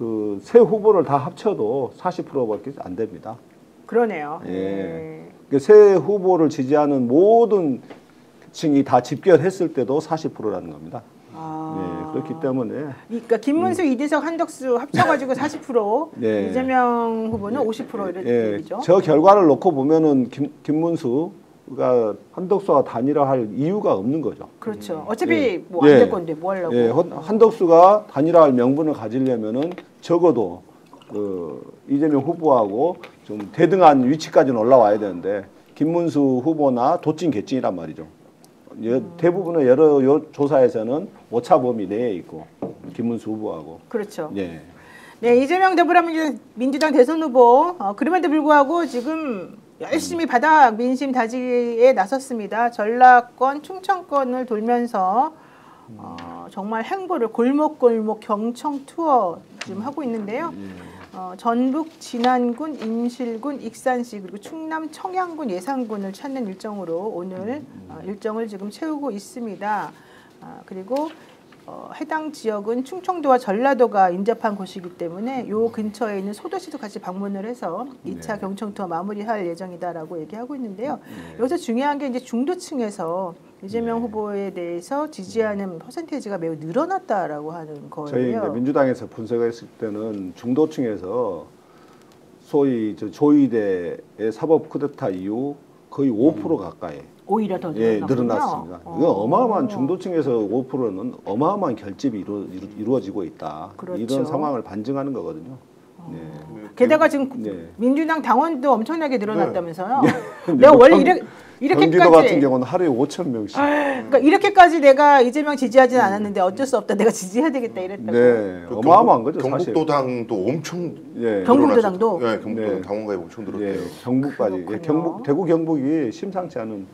[SPEAKER 4] 그 세 후보를 다 합쳐도 40%밖에 안 됩니다.
[SPEAKER 1] 그러네요.
[SPEAKER 4] 예. 세 후보를 지지하는 모든 층이 다 집결했을 때도 40%라는 겁니다. 예, 그렇기 때문에
[SPEAKER 1] 그러니까 김문수, 이재석, 한덕수 합쳐가지고 40%,
[SPEAKER 4] 네.
[SPEAKER 1] 이재명 후보는 50% 이런 얘기죠.
[SPEAKER 4] 저 결과를 놓고 보면은 김문수가 한덕수와 단일화할 이유가 없는 거죠.
[SPEAKER 1] 그렇죠. 어차피
[SPEAKER 4] 예.
[SPEAKER 1] 뭐 안
[SPEAKER 4] 예.
[SPEAKER 1] 될 건데 뭐 하려고.
[SPEAKER 4] 예, 한덕수가 단일화할 명분을 가지려면은 적어도 그 이재명 후보하고 좀 대등한 위치까지는 올라와야 되는데 김문수 후보나 도찐 개찐이란 말이죠. 대부분의 여러 조사에서는 오차 범위 내에 있고 김문수 후보하고.
[SPEAKER 1] 그렇죠.
[SPEAKER 4] 예.
[SPEAKER 1] 네, 이재명 더불어민주당 대선 후보 그럼에도 불구하고 지금 열심히 바닥 민심 다지기에 나섰습니다. 전라권, 충청권을 돌면서 정말 행보를 골목골목 경청 투어 지금 하고 있는데요. 전북 진안군, 임실군, 익산시 그리고 충남 청양군, 예산군을 찾는 일정으로 오늘 일정을 지금 채우고 있습니다. 그리고 해당 지역은 충청도와 전라도가 인접한 곳이기 때문에 요 근처에 있는 소도시도 같이 방문을 해서 2차 경청 투어 마무리할 예정이다라고 얘기하고 있는데요. 여기서 중요한 게 이제 중도층에서 이재명 후보에 대해서 지지하는 퍼센테이지가 매우 늘어났다라고 하는 거예요.
[SPEAKER 4] 저희 이제 민주당에서 분석했을 때는 중도층에서 소위 조이대의 사법 쿠데타 이후 거의 5% 가까이
[SPEAKER 1] 오히려 더 늘어났군요.
[SPEAKER 4] 늘어났습니다. 이건 어마어마한 중도층에서 5%는 어마어마한 결집이 이루어지고 있다.
[SPEAKER 1] 그렇죠.
[SPEAKER 4] 이런 상황을 반증하는 거거든요. 네.
[SPEAKER 1] 게다가 지금
[SPEAKER 4] 네.
[SPEAKER 1] 민주당 당원도 엄청나게 늘어났다면서요.
[SPEAKER 4] 네.
[SPEAKER 1] 내가 원래
[SPEAKER 4] 경기도
[SPEAKER 1] 이렇게까지
[SPEAKER 4] 같은 경우는 하루에 5천 명씩.
[SPEAKER 1] 그러니까 이렇게까지 내가 이재명 지지하지는 않았는데 어쩔 수 없다. 내가 지지해야 되겠다 이랬다고.
[SPEAKER 4] 네, 어마어마한 거죠 사실.
[SPEAKER 2] 경북도당도 엄청
[SPEAKER 4] 예.
[SPEAKER 1] 경북도당도?
[SPEAKER 2] 네, 경북도당
[SPEAKER 4] 네.
[SPEAKER 2] 당원가입 엄청 늘었대요.
[SPEAKER 4] 예, 경북까지. 예,
[SPEAKER 1] 그렇군요.
[SPEAKER 4] 대구 경북이 심상치 않은.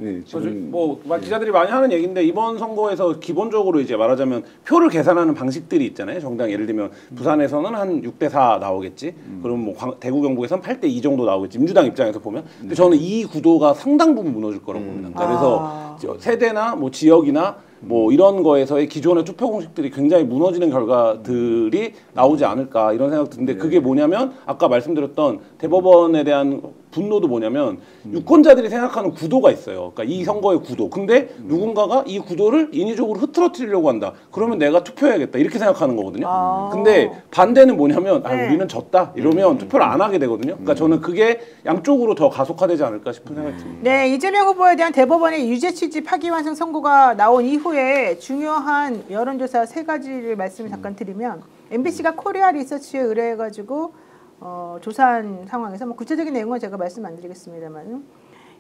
[SPEAKER 4] 예, 지금
[SPEAKER 3] 뭐 기자들이 많이 하는 얘기인데 이번 선거에서 기본적으로 이제 말하자면 표를 계산하는 방식들이 있잖아요. 정당 예를 들면 부산에서는 한 6대4 나오겠지. 그럼 뭐 대구 경북에서는 8대2 정도 나오겠지. 민주당 입장에서 보면. 근데 저는 이 구도가 상당 부분 무너질 거라고 봅니다. 그래서 세대나 뭐 지역이나 뭐 이런 거에서의 기존의 투표 공식들이 굉장히 무너지는 결과들이 나오지 않을까 이런 생각 드는데 그게 뭐냐면 아까 말씀드렸던 대법원에 대한 분노도 뭐냐면 유권자들이 생각하는 구도가 있어요. 그러니까 이 선거의 구도. 근데 누군가가 이 구도를 인위적으로 흐트러뜨리려고 한다. 그러면 내가 투표해야겠다. 이렇게 생각하는 거거든요. 근데 반대는 뭐냐면
[SPEAKER 1] 네.
[SPEAKER 3] 우리는 졌다. 이러면 투표를 안 하게 되거든요. 그러니까 저는 그게 양쪽으로 더 가속화되지 않을까 싶은 생각이 듭니다.
[SPEAKER 1] 네, 이재명 후보에 대한 대법원의 유죄 취지 파기환송 선고가 나온 이후에 중요한 여론조사 3가지를 말씀을 잠깐 드리면 MBC가 코리아 리서치에 의뢰해가지고 조사한 상황에서 뭐 구체적인 내용은 제가 말씀 안 드리겠습니다만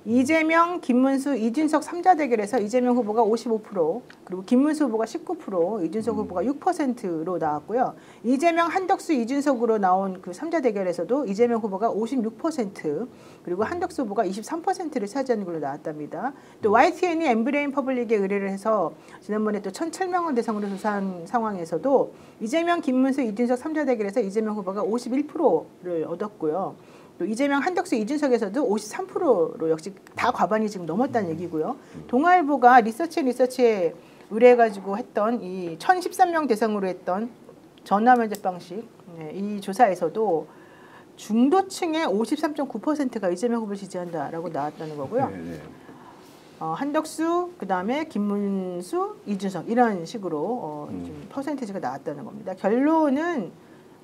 [SPEAKER 1] 이재명, 김문수, 이준석 3자 대결에서 이재명 후보가 55% 그리고 김문수 후보가 19% 이준석 후보가 6%로 나왔고요. 이재명, 한덕수, 이준석으로 나온 그 3자 대결에서도 이재명 후보가 56% 그리고 한덕수 후보가 23%를 차지하는 걸로 나왔답니다. 또 YTN이 엠브레인 퍼블릭에 의뢰를 해서 지난번에 또 1,007명을 대상으로 조사한 상황에서도 이재명, 김문수, 이준석 3자 대결에서 이재명 후보가 51%를 얻었고요. 또 이재명, 한덕수, 이준석에서도 53%로 역시 다 과반이 지금 넘었다는 얘기고요. 동아일보가 리서치에 의뢰해가지고 했던 이 1,013명 대상으로 했던 전화 면접 방식 이 조사에서도 중도층의 53.9%가 이재명 후보를 지지한다라고 나왔다는 거고요. 한덕수, 그 다음에 김문수, 이준석 이런 식으로 지금 퍼센테이지가 나왔다는 겁니다. 결론은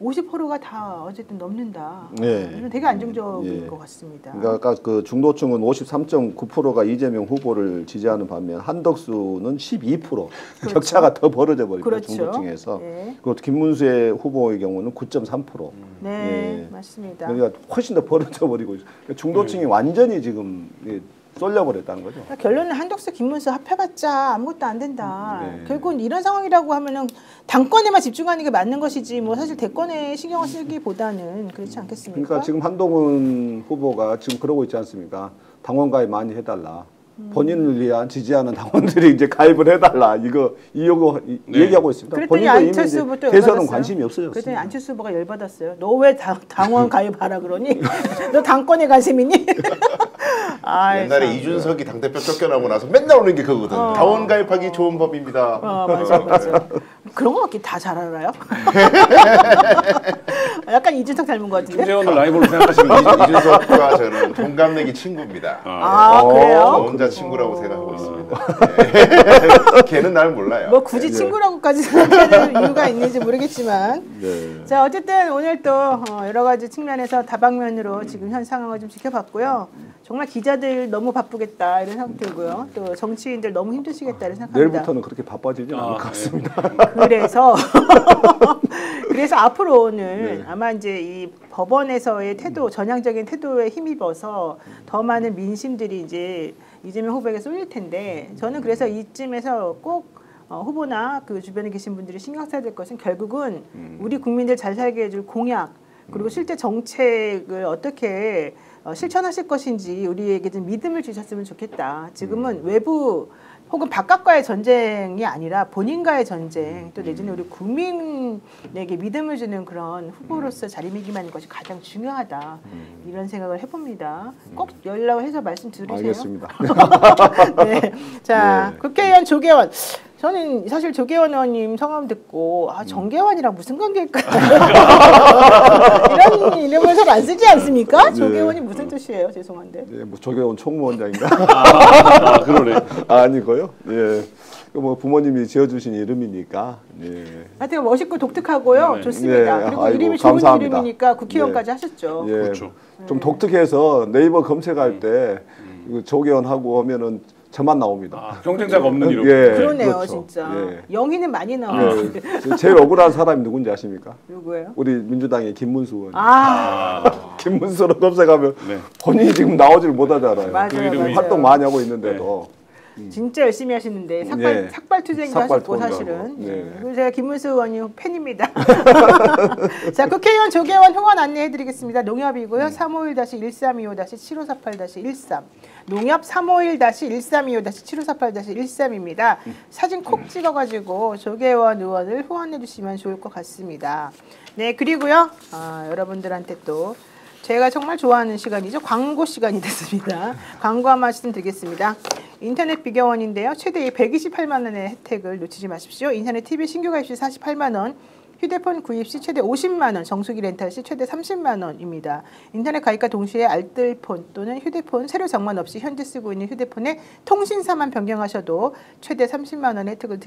[SPEAKER 1] 50%가 다 어쨌든 넘는다.
[SPEAKER 4] 네.
[SPEAKER 1] 이건 되게 안정적인
[SPEAKER 4] 예.
[SPEAKER 1] 것 같습니다.
[SPEAKER 4] 그러니까 아까 그 중도층은 53.9%가 이재명 후보를 지지하는 반면 한덕수는 12%
[SPEAKER 1] 그렇죠.
[SPEAKER 4] 격차가 더 벌어져 버리고
[SPEAKER 1] 그렇죠.
[SPEAKER 4] 중도층에서
[SPEAKER 1] 예.
[SPEAKER 4] 그리고 김문수의 후보의 경우는 9.3%.
[SPEAKER 1] 네,
[SPEAKER 4] 예.
[SPEAKER 1] 맞습니다.
[SPEAKER 4] 그러니까 훨씬 더 벌어져 버리고 있어요. 중도층이 완전히 지금 쏠려버렸다는 거죠.
[SPEAKER 1] 그러니까 결론은 한덕수, 김문수 합해봤자 아무것도 안 된다.
[SPEAKER 4] 네.
[SPEAKER 1] 결국은 이런 상황이라고 하면은 당권에만 집중하는 게 맞는 것이지 뭐 사실 대권에 신경을 쓰기보다는 그렇지 않겠습니까?
[SPEAKER 4] 그러니까 지금 한동훈 후보가 지금 그러고 있지 않습니까? 당원 가입 많이 해달라. 본인을 위한 지지하는 당원들이 이제 가입을 해달라. 이거 얘기하고 있습니다.
[SPEAKER 1] 그랬더니
[SPEAKER 4] 본인도 이미
[SPEAKER 1] 안철수
[SPEAKER 4] 이제
[SPEAKER 1] 후보도
[SPEAKER 4] 대선은
[SPEAKER 1] 열받았어요.
[SPEAKER 4] 관심이 없어졌어요.
[SPEAKER 1] 그랬더니 안철수 후보가 열받았어요. 너 왜 당원 가입하라 그러니? 너 당권에 관심 있니? 아이,
[SPEAKER 2] 옛날에
[SPEAKER 1] 참.
[SPEAKER 2] 이준석이 당대표 쫓겨나고 나서 맨날 오는 게 그거거든. 당원 가입하기 좋은 법입니다.
[SPEAKER 1] 맞아, 맞아. 그런 거 같긴 다 잘 알아요. 약간 이준석 닮은 것 같은데.
[SPEAKER 3] 김재원을 라이벌로 생각하시면
[SPEAKER 2] 이준석과 저는 동갑내기 친구입니다.
[SPEAKER 1] 그래요?
[SPEAKER 2] 저 혼자 친구라고 생각하고 있습니다. 네. 걔는 날 몰라요.
[SPEAKER 1] 뭐 굳이 친구라고까지 생각하는 이유가 있는지 모르겠지만
[SPEAKER 4] 네.
[SPEAKER 1] 자 어쨌든 오늘 또 여러 가지 측면에서 다방면으로 지금 현 상황을 좀 지켜봤고요. 정말 기자들 너무 바쁘겠다 이런 생각 들고요. 또 정치인들 너무 힘드시겠다 이런 생각합니다.
[SPEAKER 4] 내일부터는 그렇게 바빠지지 않을 것 같습니다.
[SPEAKER 1] 그래서 앞으로는
[SPEAKER 4] 네.
[SPEAKER 1] 아마 이제 이 법원에서의 태도, 전향적인 태도에 힘입어서 더 많은 민심들이 이제 이재명 후보에게 쏠릴 텐데 저는 그래서 이쯤에서 꼭 후보나 그 주변에 계신 분들이 신경 써야 될 것은 결국은 우리 국민들 잘 살게 해줄 공약 그리고 실제 정책을 어떻게 실천하실 것인지 우리에게 좀 믿음을 주셨으면 좋겠다. 지금은 외부 혹은 바깥과의 전쟁이 아니라 본인과의 전쟁 또 내지는 우리 국민에게 믿음을 주는 그런 후보로서 자리매김하는 것이 가장 중요하다. 이런 생각을 해봅니다. 꼭 연락을 해서 말씀 들으세요.
[SPEAKER 4] 알겠습니다.
[SPEAKER 1] 네. 자,
[SPEAKER 4] 네.
[SPEAKER 1] 국회의원 조계원. 저는 사실 조계원 의원님 성함 듣고 정계원이랑 무슨 관계일까? 이런 이름을 잘 안 쓰지 않습니까? 조계원이 무슨 뜻이에요? 죄송한데.
[SPEAKER 4] 예, 뭐 조계원 총무원장인가?
[SPEAKER 3] 그러네.
[SPEAKER 4] 아니고요. 예. 뭐 부모님이 지어주신 이름이니까. 예.
[SPEAKER 1] 하여튼 멋있고 독특하고요.
[SPEAKER 3] 네.
[SPEAKER 1] 좋습니다.
[SPEAKER 4] 네.
[SPEAKER 1] 그리고
[SPEAKER 4] 아이고,
[SPEAKER 1] 이름이 좋은
[SPEAKER 4] 감사합니다.
[SPEAKER 1] 이름이니까 국회의원까지
[SPEAKER 4] 네.
[SPEAKER 1] 하셨죠.
[SPEAKER 4] 예.
[SPEAKER 3] 그렇죠.
[SPEAKER 4] 좀 독특해서 네이버 검색할 때 이거 조계원하고 하면은 저만 나옵니다.
[SPEAKER 3] 경쟁자가 없는 이름.
[SPEAKER 4] 예,
[SPEAKER 1] 그러네요,
[SPEAKER 4] 그렇죠.
[SPEAKER 1] 진짜.
[SPEAKER 4] 예.
[SPEAKER 1] 영희는 많이 나오는데.
[SPEAKER 4] 예. 제일 억울한 사람이 누군지 아십니까?
[SPEAKER 1] 누구예요?
[SPEAKER 4] 우리 민주당의 김문수 의원. 김문수로 검색하면
[SPEAKER 3] 네.
[SPEAKER 4] 본인이 지금 나오지를 못하잖아요.
[SPEAKER 1] 맞아요,
[SPEAKER 3] 그 이름이
[SPEAKER 1] 맞아요.
[SPEAKER 4] 활동 많이 하고 있는데도.
[SPEAKER 1] 진짜 열심히 하시는데
[SPEAKER 4] 예.
[SPEAKER 1] 삭발투쟁도
[SPEAKER 4] 삭발
[SPEAKER 1] 하셨고
[SPEAKER 4] 투쟁도
[SPEAKER 1] 사실은.
[SPEAKER 4] 하고. 네.
[SPEAKER 1] 그리고 제가 김문수 의원이 팬입니다. 자, 국회의원 조계원 후원 안내해드리겠습니다. 농협이고요. 351-1325-7548-13 농협 351-1325-7548-13입니다. 사진 콕 찍어가지고 조계원 의원을 후원해주시면 좋을 것 같습니다. 네, 그리고요. 여러분들한테 또 제가 정말 좋아하는 시간이죠. 광고 시간이 됐습니다. 광고 한 말씀 드리겠습니다. 인터넷 비교원인데요. 최대 128만 원의 혜택을 놓치지 마십시오. 인터넷 TV 신규 가입 시 48만 원, 휴대폰 구입 시 최대 50만 원, 정수기 렌탈 시 최대 30만 원입니다. 인터넷 가입과 동시에 알뜰폰 또는 휴대폰 세로 장만 없이 현재 쓰고 있는 휴대폰의 통신사만 변경하셔도 최대 30만 원의 혜택을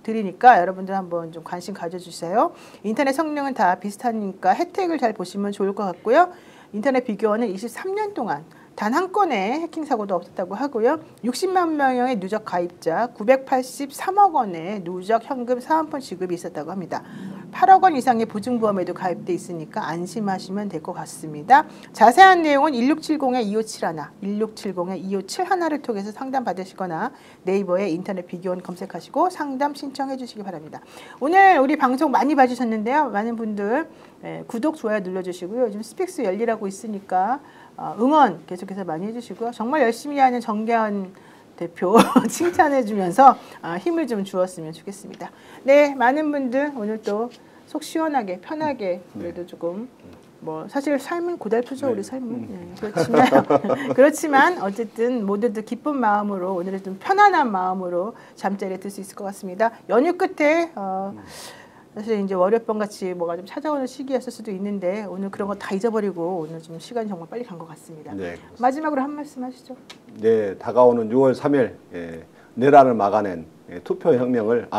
[SPEAKER 1] 드리니까 여러분들 한번 좀 관심 가져주세요. 인터넷 성능은 다 비슷하니까 혜택을 잘 보시면 좋을 것 같고요. 인터넷 비교원은 23년 동안 단 한 건의 해킹 사고도 없었다고 하고요. 60만 명의 누적 가입자, 983억 원의 누적 현금 사은품 지급이 있었다고 합니다. 8억 원 이상의 보증보험에도 가입돼 있으니까 안심하시면 될 것 같습니다. 자세한 내용은 1670-2571, 1670-2571를 통해서 상담 받으시거나 네이버에 인터넷 비교원 검색하시고 상담 신청해 주시기 바랍니다. 오늘 우리 방송 많이 봐주셨는데요. 많은 분들 구독, 좋아요 눌러주시고요. 요즘 스픽스 열리라고 있으니까 응원 계속해서 많이 해주시고요. 정말 열심히 하는 정계원 대표 칭찬해주면서 힘을 좀 주었으면 좋겠습니다. 네, 많은 분들 오늘 또 속 시원하게 편하게 그래도 조금 뭐 사실 삶은 고달프죠. 우리 삶은. 그렇지만 어쨌든 모두들 기쁜 마음으로 오늘은 좀 편안한 마음으로 잠자리에 들 수 있을 것 같습니다. 연휴 끝에 사실 이제 월요병 같이 뭐가 좀 찾아오는 시기였을 수도 있는데 오늘 그런 거 다 잊어버리고 오늘 좀 시간이 정말 빨리 간 것 같습니다.
[SPEAKER 4] 네,
[SPEAKER 1] 마지막으로 한 말씀 하시죠.
[SPEAKER 4] 네, 다가오는 6월 3일 내란을 막아낸 투표혁명을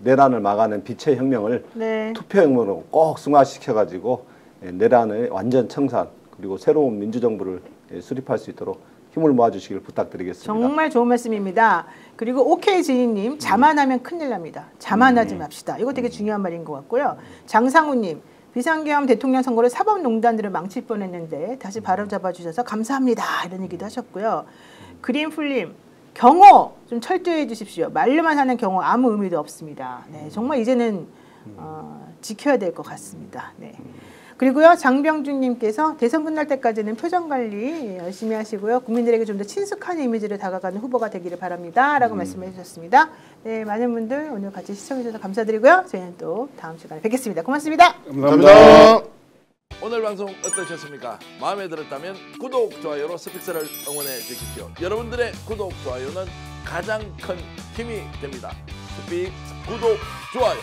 [SPEAKER 4] 내란을 막아낸 빛의 혁명을
[SPEAKER 1] 네.
[SPEAKER 4] 투표혁명으로 꼭 승화시켜가지고 내란의 완전 청산 그리고 새로운 민주정부를 수립할 수 있도록 힘을 모아주시길 부탁드리겠습니다.
[SPEAKER 1] 정말 좋은 말씀입니다. 그리고 오케이 지인님 자만하면 큰일 납니다. 자만하지 맙시다. 이거 되게 중요한 말인 것 같고요. 장상우님 비상계엄 대통령 선거를 사법농단들을 망칠 뻔했는데 다시 바로잡아 주셔서 감사합니다. 이런 얘기도 하셨고요. 그린풀님 경호 좀 철저히 해주십시오. 말로만 하는 경호 아무 의미도 없습니다. 네, 정말 이제는 지켜야 될 것 같습니다. 네. 그리고요 장병준님께서 대선 끝날 때까지는 표정 관리 열심히 하시고요. 국민들에게 좀 더 친숙한 이미지를 다가가는 후보가 되기를 바랍니다. 라고 말씀해 주셨습니다. 네, 많은 분들 오늘 같이 시청해 주셔서 감사드리고요. 저희는 또 다음 시간에 뵙겠습니다. 고맙습니다.
[SPEAKER 2] 감사합니다.
[SPEAKER 8] 오늘 방송 어떠셨습니까? 마음에 들었다면 구독, 좋아요로 스픽스를 응원해 주십시오. 여러분들의 구독, 좋아요는 가장 큰 힘이 됩니다. 스픽스 구독, 좋아요.